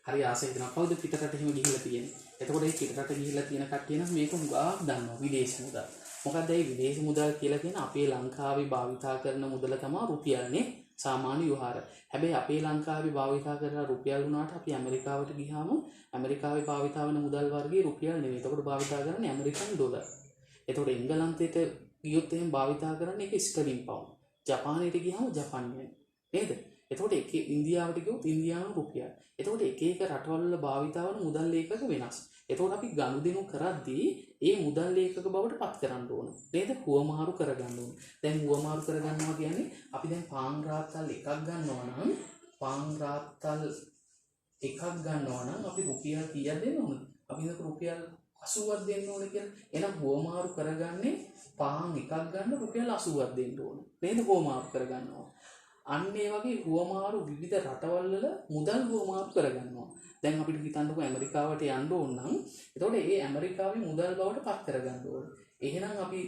හරි ආසයි දෙනවා කවුද පිටරට එහෙම ගිහිල්ලා තියෙන්නේ එතකොට ඒ පිටරට ගිහිල්ලා තියෙන කට්ටිය නම් මේක හුඟා දන්නවා විදේශ මුදල් මොකක්ද මේ විදේශ මුදල් කියලා කියන අපේ ලංකාවේ භාවිතා කරන මුදල තමයි රුපියල්නේ සාමාන්‍ය විවහාර. හැබැයි අපේ ලංකාවේ භාවිතා කරන රුපියල් වුණාට අපි ඇමරිකාවට ගියාම ඇමරිකාවේ භාවිතා වෙන මුදල් වර්ගයේ රුපියල් නෙවෙයි. එතකොට භාවිතා කරන්නේ ඇමරිකන් ඩොලර්. එතකොට එංගලන්තයට ගියොත් එහෙනම් භාවිතා කරන්නේ ඒක ස්ටර්ලින් පවුන්ඩ්. ජපානයට ගියාම ජපන් යෙන්. නේද? එතකොට ඉන්දියාවට ගියොත් ඉන්දියානු රුපියල්. එතකොට එක රටවල් වල භාවිතා වන මුදල් ඒකක වෙනස්. එතකොට අපි ගනුදෙනු කරද්දී ඒ මුදල් ඒකක බවට පත් කරන්න ඕන. නේද? හුවමාරු කරගන්න ඕන. දැන් හුවමාරු කරගන්නවා කියන්නේ අපි දැන් පාන් රාත්තල් එකක් ගන්නවා නම් අපි රුපියල් කීයක් දෙන්න ඕනද? අපි හිතමු රුපියල් 80ක් දෙන්න ඕනේ කියලා. එහෙනම් හුවමාරු කරගන්නේ පාන් එකක් ගන්න රුපියල් 80ක් දෙන්න ඕනේ. නේද හුවමාරු කරගන්නවා. අන්න ඒ වගේ හුවමාරු විවිධ රටවල් වල මුදල් හුවමාරු කරගන්නවා. දැන් අපිට හිතන්නකෝ ඇමරිකාවට යන්න ඕන නම් එතකොට ඒ ඇමරිකාවේ මුදල් බවට පත් කරගන්න ඕනේ. එහෙනම් අපි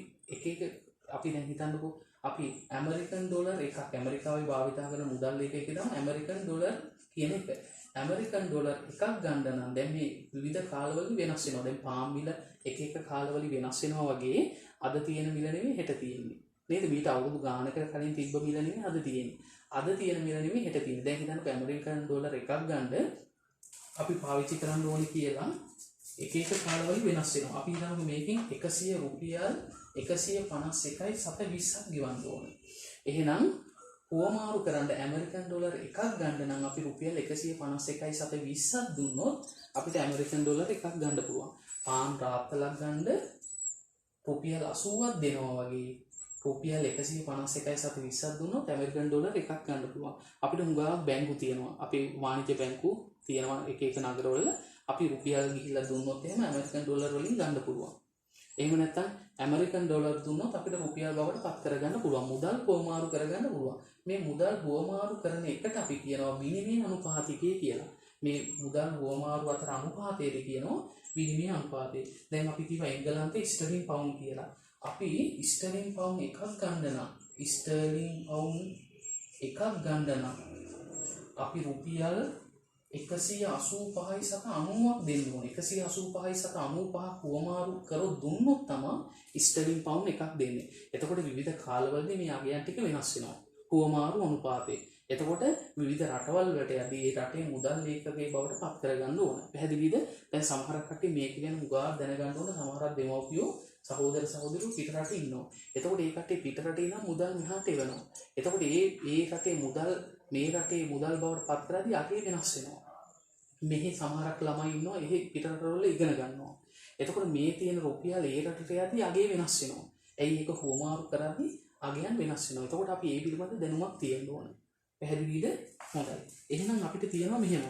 අපි දැන් හිතන්නකෝ අපි ඇමරිකන් ඩොලර් එකක් ඇමරිකාවේ භාවිත කරන මුදල් එකක තමයි ඇමරිකන් ඩොලර් කියන එක. ඇමරිකන් ඩොලර් එකක් ගන්න නම් දැන් මේ විවිධ කාලවල වෙනස් වෙනවා. දැන් පාම් මිල එක කාලවල වෙනස් වෙනවා වගේ අද තියෙන මිල නෙමෙයි හෙට තියෙන්නේ. නේද? මීට අවුරුදු ගානකට කලින් තිබ්බ මිල නෙමෙයි අද තියෙන්නේ. අද තියෙන මිල නෙමෙයි හෙට තියෙන්නේ. දැන් හිතන්නකෝ ඇමරිකන් ඩොලර් එකක් ගන්න අපි පාවිච්චි කරන්න ඕනේ කියලා එක කාලවල වෙනස් වෙනවා. අපි හිතමු මේකෙන් 100 රුපියල් 151.20ක් ගෙවන්න ඕනේ. එහෙනම් හුවමාරු කරන්න ඇමරිකන් ඩොලර් එකක් ගන්න නම් අපි රුපියල් 151.20ක් දුන්නොත් අපිට ඇමරිකන් ඩොලර් එකක් ගන්න පුළුවන්. පාන් රාත්තලක් ගන්න රුපියල් 80ක් දෙනවා වගේ රුපියල් 151.20ක් දුන්නොත් ඇමරිකන් ඩොලර් එකක් ගන්න පුළුවන්. අපිට හුඟා බැංකු තියෙනවා. අපේ වාණිජ්‍ය බැංකු තියෙනවා එක නගරවල. අපි රුපියල් ගිහිල්ලා දුන්නොත් එහෙම ඇමරිකන් ඩොලර් වලින් ගන්න පුළුවන්. එහෙම නැත්නම් ඇමරිකන් ඩොලර් දුන්නොත් අපිට රුපියල් බවට පත් කරගන්න පුළුවන්. මුදල් හුවමාරු කරගන්න පුළුවන්. මේ මුදල් හුවමාරු කරන එකට අපි කියනවා විනිමය අනුපාතිකය කියලා. මේ මුදල් හුවමාරු අතර අනුපාතයද කියනවා විනිමය අනුපාතය. දැන් අපි කියවා එංගලන්තේ ස්ටර්ලින් පවුන්ඩ් කියලා. අපි ස්ටර්ලින් පවුන්ඩ් එකක් ගන්න නම් අපි රුපියල් 185.90ක් දෙන්න ඕනේ. 185.95ක් හුවමාරු කරොත් දුන්නොත් තමයි ස්ටර්ලින් පවුන්ඩ් එකක් දෙන්නේ. එතකොට විවිධ කාලවලදී මේ අගයන් ටික වෙනස් වෙනවා. හුවමාරු අනුපාතය. එතකොට විවිධ රටවල් වලට යදී ඒ රටේ මුදල් ලේඛකයේ බවට පත් කරගන්න ඕන. පැහැදිලිද? දැන් සමහරක් කට්ටිය මේක ගැන උගා දැනගන්න ඕන. සමහරක් දෙමව්පියෝ සහෝදර සහෝදරියෝ පිට රටේ ඉන්නවා. එතකොට ඒ කට්ටිය පිට රටේ ඉඳන් මුදල් මෙහාට එවනවා. එතකොට ඒ රටේ මුදල් මේ රටේ මුදල් බවට පත් කරද්දී අගේ වෙනස් වෙනවා. මෙහි සමහරක් ළමයි ඉන්නවා එහි පිට රටවල ඉගෙන ගන්නවා. එතකොට මේ තියෙන රුපියල් ඒ රටට යද්දී අගේ වෙනස් වෙනවා. ඇයි ඒක හුවමාරු කරද්දී අගයන් වෙනස් වෙනවා. එතකොට අපි ඒ පිළිබඳ දැනුමක් තියෙන්න ඕනේ. පැහැදිලිද? හොඳයි. එහෙනම් අපිට තියෙනවා මෙහෙම.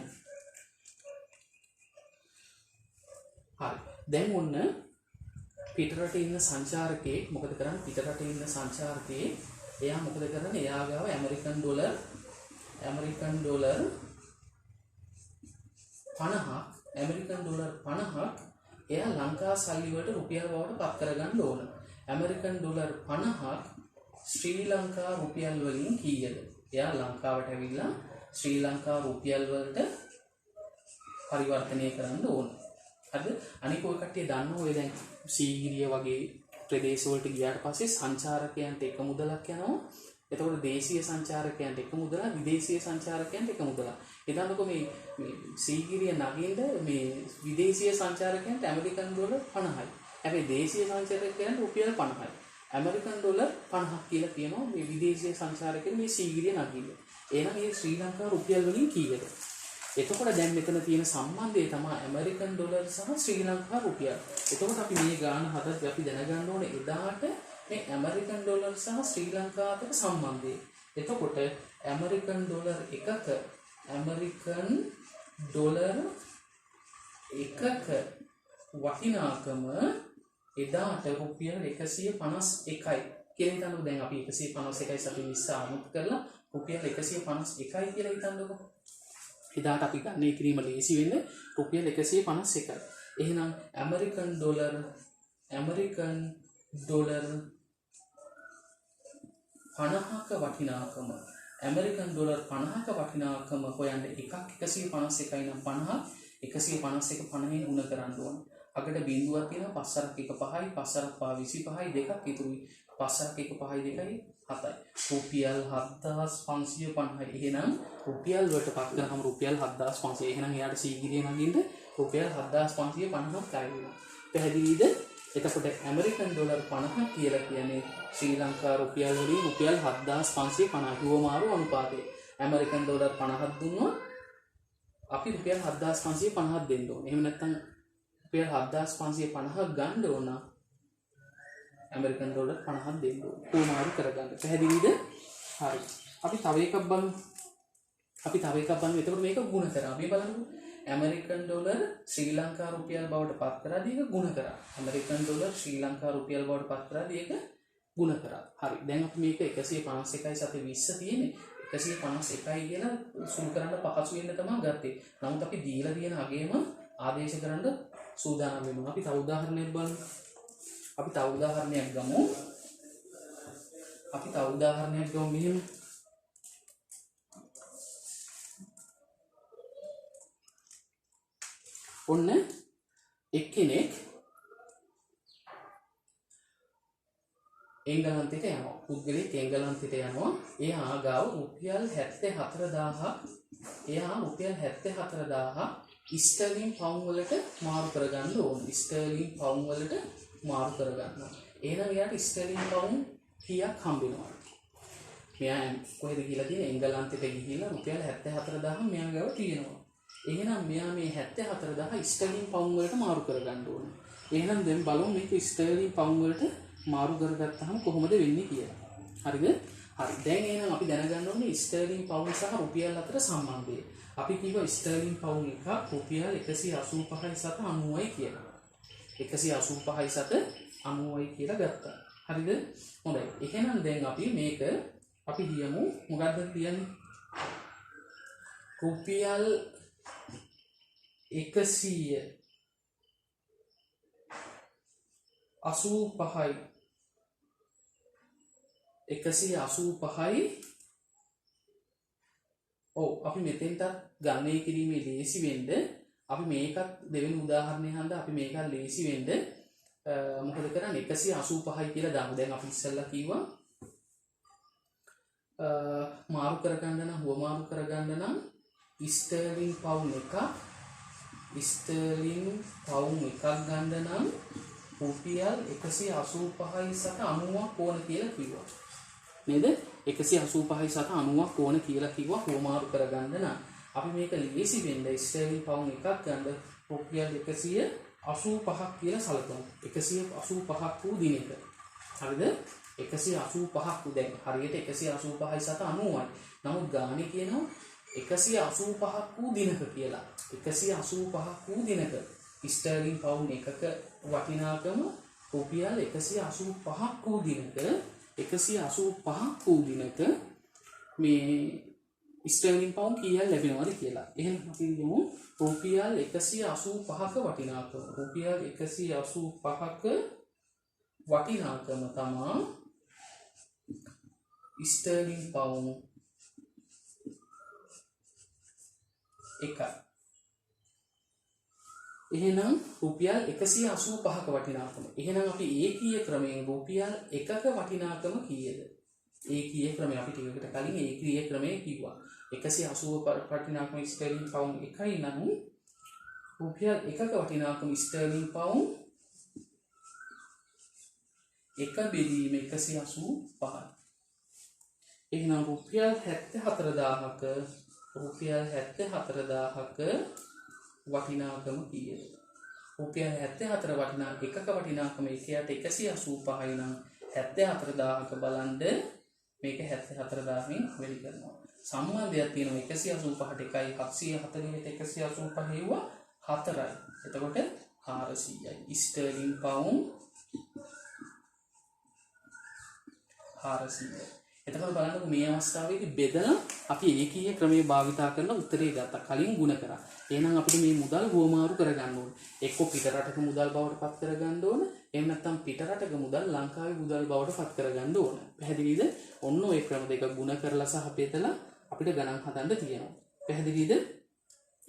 හරි. දැන් ඔන්න පිටරටේ ඉන්න සංචාරකයෙක් මොකද කරන්නේ? පිටරටේ ඉන්න සංචාරකයෙක් එයා මොකද කරන්නේ? එයා ගාව ඇමරිකන් ඩොලර් 50ක් එයා ලංකා සල්ලි වලට රුපියල් බවට පත් කරගන්න ඕන. ඇමරිකන් ඩොලර් 50ක් ශ්‍රී ලංකා රුපියල් වලින් කීයද? එයා ලංකාවට ඇවිල්ලා ශ්‍රී ලංකා රුපියල් වලට පරිවර්තනය කරන්න ඕන. හරිද? අනික ඔය කට්ටිය දන්නවා ඔය දැන් සීගිරිය වගේ ප්‍රදේශ වලට ගියාට පස්සේ සංචාරකයන්ට එක මුදලක් යනවා. එතකොට දේශීය සංචාරකයන්ට එක මුදලක්, විදේශීය සංචාරකයන්ට එක මුදලක්. එතනකො මේ සීගිරිය නගින්න මේ විදේශීය සංචාරකයන්ට ඇමරිකන් ඩොලර් 50යි. හැබැයි දේශීය සංචාරකයන්ට රුපියල් 50යි. ඇමරිකන් ඩොලර් 50ක් කියලා කියනවා මේ විදේශීය සංචාරකයන් මේ සීගිරිය නගින්න. එහෙනම් මේ ශ්‍රී ලංකා රුපියල් වලින් කීයද? එතකොට දැන් මෙතන තියෙන සම්බන්ධය තමයි ඇමරිකන් ඩොලර් සහ ශ්‍රී ලංකා රුපියල්. එතකොට අපි මේ ගාන හදද්දී අපි දැනගන්න ඕනේ එදාට මේ ඇමරිකන් ඩොලර් සහ ශ්‍රී ලංකා අතර සම්බන්ධය. එතකොට ඇමරිකන් ඩොලර් එකක වටිනාකම එදාට රුපියල් 151යි කියලා හිතන්නකෝ. දැන් අපි 151.20 අනුත් කරලා රුපියල් 151යි කියලා හිතන්නකෝ. එදාට අපි ගණනය කිරීම ලේසි වෙන්නේ රුපියල් 151යි. එහෙනම් ඇමරිකන් ඩොලර් 50ක වටිනාකම හොයන්න එකක් 151යි නම් 50 151 50ෙන් ගුණ කරන්න ඕන. අකට බිඳුවක් තියෙනවා 5 1 5යි 5 25යි දෙකක් ඉතුරුයි 5 1 5යි දෙකයි 7යි රුපියල් 7550යි. එහෙනම් රුපියල් වලට පත් කරාම රුපියල් 7500. එහෙනම් එයාට සීගිරිය නගින්න රුපියල් 7550ක් ආයෙනවා. පැහැදිලිද? එතකොට ඇමරිකන් ඩොලර් 50 කියලා කියන්නේ ශ්‍රී ලංකා රුපියල් වලින් රුපියල් 7550 හුවමාරු අනුපාතය. ඇමරිකන් ඩොලර් 50ක් දුන්නොත් අපි රුපියල් 7550ක් දෙන්න ඕනේ. එහෙම නැත්නම් රුපියල් 7550ක් ගන්න ඕන ඇමරිකන් ඩොලර් 50ක් දෙන්න ඕනේ. හුවමාරු කරගන්න. පැහැදිලිද? හරි. අපි තව එකක් බලමු. එතකොට මේක ගුණ කරා. අපි බලමු ඇමරිකන් ඩොලර් ශ්‍රී ලංකා රුපියල් බවට පත් කරාදී ඒක ගුණ කරා. ඇමරිකන් ඩොලර් ශ්‍රී ලංකා රුපියල් බවට පත් කරාදී ඒක ගුණ කරා. හරි. දැන් අපි මේක 151.20 තියෙන්නේ. 151 කියලා සුළු කරන්න පහසු වෙන්න තමයි ගත්තේ. නමුත් අපි දීලා තියෙන අගේම ආදේශ කරන්න සූදානම් වෙමු. අපි තව උදාහරණයක් බලමු. මෙහෙම. ඔන්න එක්කෙනෙක් එංගලන්තයට යනවා. පුද්ගලෙක් එංගලන්තයට යනවා. එයා ගාව රුපියල් 74000ක් ස්ටර්ලින් පවුම් වලට මාරු කරගන්න ඕන. ස්ටර්ලින් පවුම් වලට මාරු කරගන්නවා. එහෙනම් එයාට ස්ටර්ලින් පවුම් කීයක් හම්බ වෙනවද? මෙයා කොහෙද ගිහිලා තියෙන්නේ? එංගලන්තයට ගිහිලා රුපියල් 74000 මෙයා ගාව තියෙනවා. එහෙනම් මෙයා මේ 74000 ස්ටර්ලින් පවුම් වලට මාරු කරගන්න ඕන. එහෙනම් දැන් බලමු මේක ස්ටර්ලින් පවුම් වලට මාරු කරගත්තාම කොහොමද වෙන්නේ කියලා. හරිද? හරි. දැන් එහෙනම් අපි දැනගන්න ඕනේ ස්ටර්ලින් පවුම් සහ රුපියල් අතර සම්බන්ධය. අපි කිව්වා ස්ටර්ලින් පවුම් එක රුපියල් 185.90යි කියලා. 185.90යි කියලා ගත්තා. හරිද? හොඳයි. එහෙනම් දැන් අපි ලියමු. මොකක්ද කියන්නේ? රුපියල් 185යි 185යි. ඔව් අපි මෙතෙන්ට ගණනය කිරීමේ ලේසි වෙන්න අපි මේකත් දෙවෙනි උදාහරණය හන්දා අපි මේකත් ලේසි වෙන්න මොකද කරන්නේ 185යි කියලා දාමු. දැන් අපි ඉස්සෙල්ලා කිව්වා මාරු කරගන්න නම් හුවමාරු කරගන්න නම් ස්ටර්ලින් පවුම් එකක් ගන්න නම් රුපියල් 185.90ක් ඕන කියලා කිව්වා. නේද? 185.90ක් ඕන කියලා කිව්වා හුවමාරු කරගන්න නම්. අපි මේක ලේසි වෙන්න ස්ටර්ලින් පවුම් එකක් ගන්න රුපියල් 185ක් කියලා සලකමු. 185ක් වූ දිනක. හරිද? 185ක් වූ දැන් හරියට 185.90යි. නමුත් ගානේ කියනවා 185ක් වූ දිනක කියලා. 185ක් වූ දිනක ස්ටර්ලින් පවුම් එකක වටිනාකම රුපියල් 185ක් වූ දිනක 185ක් වූ දිනක මේ ස්ටර්ලින් පවුම් කීයක් ලැබෙනවද කියලා. එහෙනම් අපි කියමු රුපියල් 185ක වටිනාකම. රුපියල් 185ක වටිනාකම තමයි ස්ටර්ලින් පවුම් එකයි. එහෙනම් රුපියල් 185ක වටිනාකම. එහෙනම් අපි ඒකීය ක්‍රමයෙන් රුපියල් 1ක වටිනාකම කීයද? ඒකීය ක්‍රමය අපි ටිකකට කලින් ඒකීය ක්‍රමය කිව්වා. 180 වටිනාකම ස්ටර්ලින් පවුම් එකයි නම් රුපියල් 1ක වටිනාකම ස්ටර්ලින් පවුම් 1 බෙදීම 185යි. එහෙනම් රුපියල් 74000ක වටිනාකම කීයද? රුපියල් 74 වටිනා එකක වටිනාකම 185යි නම් 74000ක බලන්න මේක 74000න් වෙලි කරනවා. සම්බන්ධයක් තියෙනවා 185ට 1යි 740ට 185 හෙව්වා 4යි. එතකොට 400යි. ස්ටර්ලින් පවුම් 400යි. එතකොට බලන්නකො මේ අවස්ථාවේදී බෙදලා අපි ඒකීය ක්‍රමයේ භාවිතා කරලා උත්තරේ ගත්තා. කලින් ಗುಣ කරා. එහෙනම් අපිට මේ මුදල් හුවමාරු කරගන්න ඕනේ. එක්ක පිට රටක මුදල් බවට පත් කරගන්න ඕන. එහෙම නැත්නම් පිට රටක මුදල් ලංකාවේ මුදල් බවට පත් කරගන්න ඕන. පැහැදිලිද? ඔන්න ඔය ක්‍රම දෙක ಗುಣ කරලා සහ බෙදලා අපිට ගණන් හදන්න තියෙනවා. පැහැදිලිද?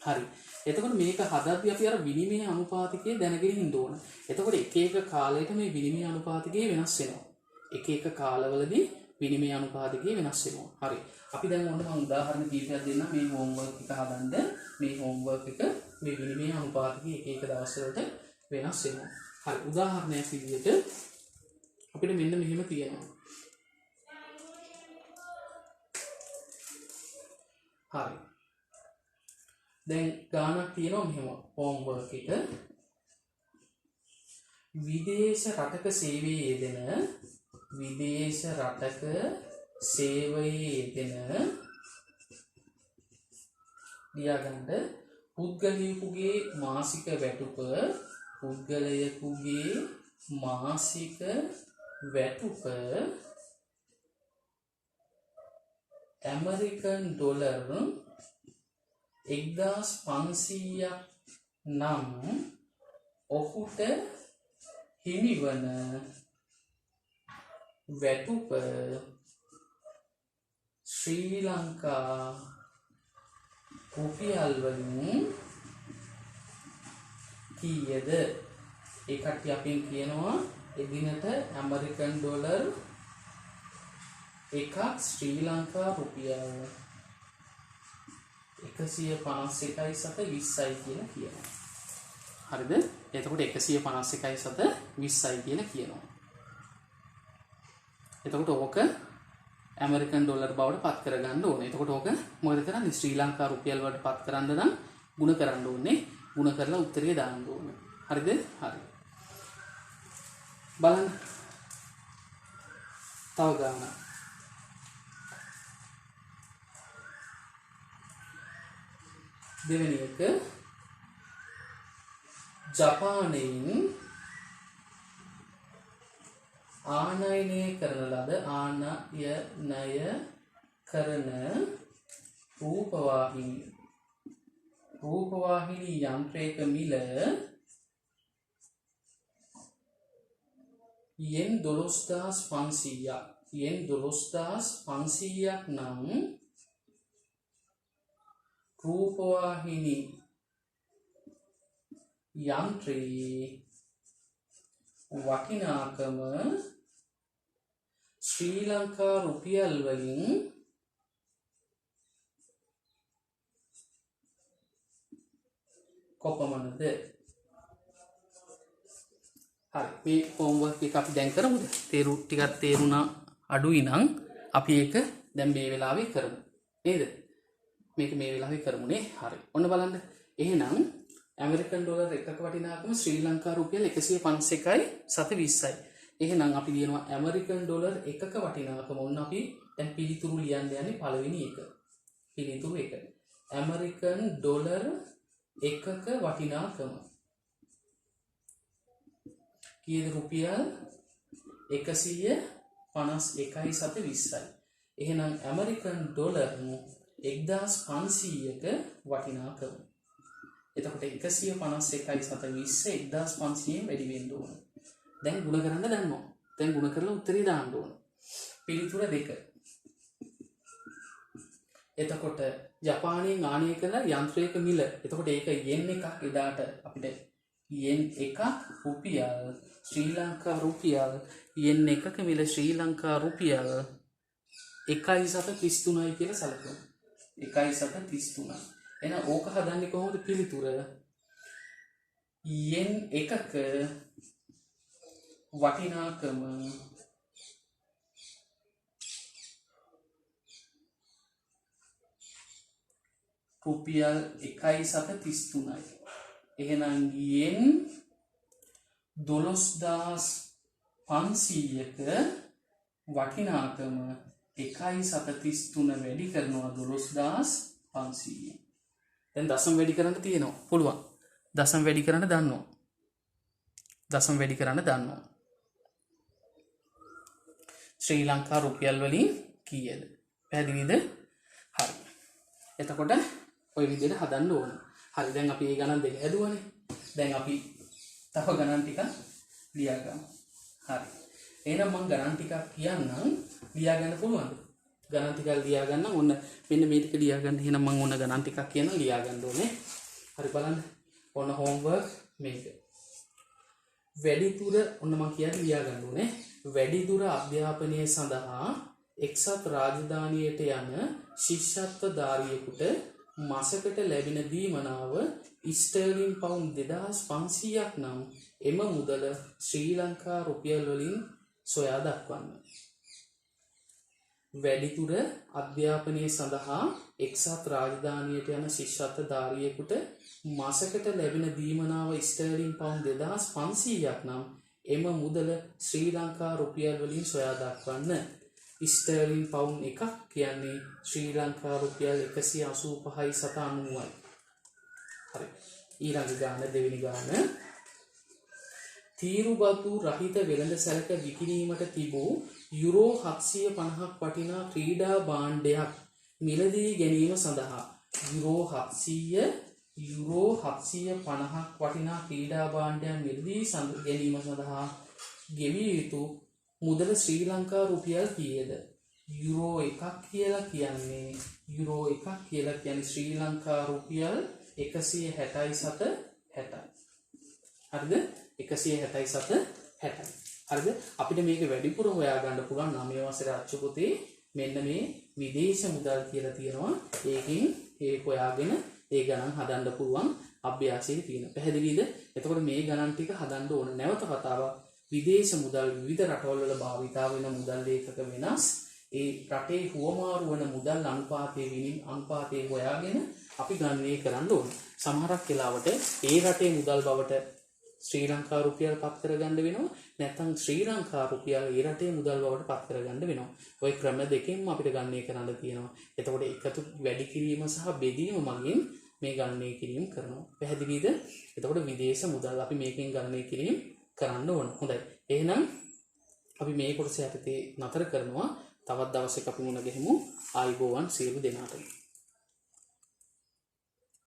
හරි. එතකොට මේක හදද්දී අපි අර විනිමය අනුපාතිකය දැනගෙන ඉන්න ඕන. එතකොට එක එක කාලයක මේ විනිමය අනුපාතිකය වෙනස් වෙනවා. එක එක කාලවලදී විනිමය අනුපාතිකය වෙනස් වෙනවා. හරි. අපි දැන් ඔන්න මම උදාහරණ කීපයක් දෙන්නම් මේ හෝම්වර්ක් එක හදන්න. මේ හෝම්වර්ක් එක මේ විනිමය අනුපාතිකය එක එක දවස්වලට වෙනස් වෙනවා. හරි. උදාහරණයක් විදිහට අපිට මෙන්න මෙහෙම තියෙනවා. හරි. දැන් ගානක් තියෙනවා මෙහෙම හෝම්වර්ක් එක. විදේශ රටක සේවයේ යෙදෙන ලියාගන්න පුද්ගලයෙකුගේ මාසික වැටුප ඇමරිකන් ඩොලර් 1500ක් නම් ඔහුට හිමිවන වැටුප ශ්‍රී ලංකා රුපියල් වලින් කීයද? ඒ කට්ටිය අපෙන් කියනවා එදිනට ඇමරිකන් ඩොලර් එකක් ශ්‍රී ලංකා රුපියල් 151.20යි කියලා කියනවා. හරිද? එතකොට 151.20යි කියලා කියනවා. එතකොට ඕක ඇමරිකන් ඩොලර් බවට පත් කරගන්න ඕනේ. එතකොට ඕක මොකද කරන්නේ? ශ්‍රී ලංකා රුපියල් වලට පත් කරන්න නම් ಗುಣ කරන්න ඕනේ. ಗುಣ කරලා උත්තරේ දාන්න ඕනේ. හරිද? හරි. බලන්න. තව ගානක්. දෙවෙනි එක ජපානයෙන් ආනයනය කරන රූපවාහිනී යන්ත්‍රයක මිල යෙන් 12500ක් නම් රූපවාහිනී යන්ත්‍රයේ වටිනාකම ශ්‍රී ලංකා රුපියල් වලින් කොපමණද? හරි, මේ හෝම්වර්ක් එක අපි දැන් කරමුද? ටිකක් තේරුණා අඩුයි නම් අපි ඒක දැන් මේ වෙලාවේ කරමු. නේද? මේක මේ වෙලාවේ කරමුනේ. හරි. ඔන්න බලන්න. එහෙනම් ඇමරිකන් ඩොලර් එකක වටිනාකම ශ්‍රී ලංකා රුපියල් 151.20යි. එහෙනම් අපි ලියනවා ඇමරිකන් ඩොලර් එකක වටිනාකම. ඔන්න අපි දැන් පිළිතුරු ලියන්න යන්නේ පළවෙනි එක. පිළිතුරු එක. ඇමරිකන් ඩොලර් එකක වටිනාකම කීයද? රුපියල් 151.20යි. එහෙනම් ඇමරිකන් ඩොලර් 1500ක වටිනාකම. එතකොට 151.20 1500 වැඩි වෙන්න ඕන. දැන් ගුණ කරන්න දන්නවා. දැන් ගුණ කරලා උත්තරේ දාන්න ඕන. පිළිතුර 2. එතකොට ජපානයෙන් ආනය කරන යන්ත්‍රයක මිල. එතකොට ඒක යෙන් එකක් එදාට අපිට යෙන් එකක් රුපියල් ශ්‍රී ලංකා රුපියල් යෙන් එකක මිල ශ්‍රී ලංකා රුපියල් 1.33යි කියලා සැලකුවා. 1.33. එහෙනම් ඕක හදන්නේ කොහොමද? පිළිතුර යෙන් එකක වටිනාකම රුපියල් 1.33යි. එහෙනම් යෙන් 12500ක වටිනාකම 1.33 වැඩි කරනවා 12500. දැන් දශම වැඩි කරන්න තියෙනවා. පුළුවන්. දශම වැඩි කරන්න දන්නවා. ශ්‍රී ලංකා රුපියල් වලින් කීයද? පැහැදිලිද? හරි. එතකොට ඔය විදිහට හදන්න ඕන. හරි, දැන් අපි මේ ගණන් දෙක හැදුවානේ. දැන් අපි තව ගණන් ටිකක් ලියාගමු. හරි. එහෙනම් මම ගණන් ටිකක් කියන්නම්. ලියාගන්න පුළුවන්ද? ගණන් ටිකක් ලියාගන්න ඕන. මෙන්න මේ ටික ලියාගන්න. එහෙනම් මම ඕන ගණන් ටිකක් කියනවා ලියාගන්න ඕනේ. හරි, බලන්න. ඕන හෝම්වර්ක් මේක. වැඩිදුර ඔන්න මම කියන්නේ ලියාගන්න ඕනේ. වැඩිදුර අධ්‍යාපනය සඳහා එක්සත් රාජධානියට යන ශිෂ්‍යත්වධාරියෙකුට මාසකට ලැබෙන දීමනාව ස්ටර්ලින් පවුන්ඩ් 2500ක් නම් එම මුදල ශ්‍රී ලංකා රුපියල් වලින් සොයා දක්වන්න. වැඩිදුර අධ්‍යාපනය සඳහා එක්සත් රාජධානියට යන ශිෂ්‍යත්වධාරියෙකුට මාසකට ලැබෙන දීමනාව ස්ටර්ලින් පවුන්ඩ් 2500ක් නම් එම මුදල ශ්‍රී ලංකා රුපියල් වලින් සොයා දක්වන්න. ස්ටර්ලින් පවුන්ඩ් එකක් කියන්නේ ශ්‍රී ලංකා රුපියල් 185.90යි. හරි. ඊළඟ ගාන දෙවෙනි ගාන. තීරුබතු රහිත වෙළඳ සැලක විකිණීමට තිබූ යුරෝ 750ක් වටිනා ක්‍රීඩා භාණ්ඩයක් මිලදී ගැනීම සඳහා යුරෝ 750ක් වටිනා ක්‍රීඩා භාණ්ඩයක් මිලදී ගැනීම සඳහා ගෙවිය යුතු මුදල ශ්‍රී ලංකා රුපියල් කීයද? යුරෝ 1ක් කියලා කියන්නේ ශ්‍රී ලංකා රුපියල් 167.60. හරිද? 167.60. හරිද? අපිට මේක වැඩිපුර හොයාගන්න පුළුවන් 9 වසරේ අච්චු පොතේ මෙන්න මේ විදේශ මුදල් කියලා තියෙනවා. ඒකෙන් ඒ හොයාගෙන ඒ ගණන් හදන්න පුළුවන් අභ්‍යාසයේ තියෙන. පැහැදිලිද? එතකොට මේ ගණන් ටික හදන්න ඕන. නැවත කතාවක්. විදේශ මුදල් විවිධ රටවල් වල භාවිතා වෙන මුදල් ඒකක වෙනස්. ඒ රටේ හුවමාරු වන මුදල් අනුපාතයේ හොයාගෙන අපි ගණනය කරන්න ඕන. සමහරක් වෙලාවට ඒ රටේ මුදල් බවට ශ්‍රී ලංකා රුපියල් පත් කරගන්න වෙනවා. නැත්නම් ශ්‍රී ලංකා රුපියල් ඒ රටේ මුදල් බවට පත් කරගන්න වෙනවා. ওই ක්‍රම දෙකෙන්ම අපිට ගණනය කරන්න තියෙනවා. එතකොට එකතු වැඩි කිරීම සහ බෙදීම මගින් මේ ගණනය කිරීම කරනවා. පැහැදිලිද? එතකොට විදේශ මුදල් අපි මේකෙන් ගණනය කිරීම කරන්න ඕන. හොඳයි. එහෙනම් අපි මේ කොටස යටතේ නතර කරනවා. තවත් දවසක අපි මුණ ගැහෙමු. ආයුබෝවන් සියලු දෙනාටම.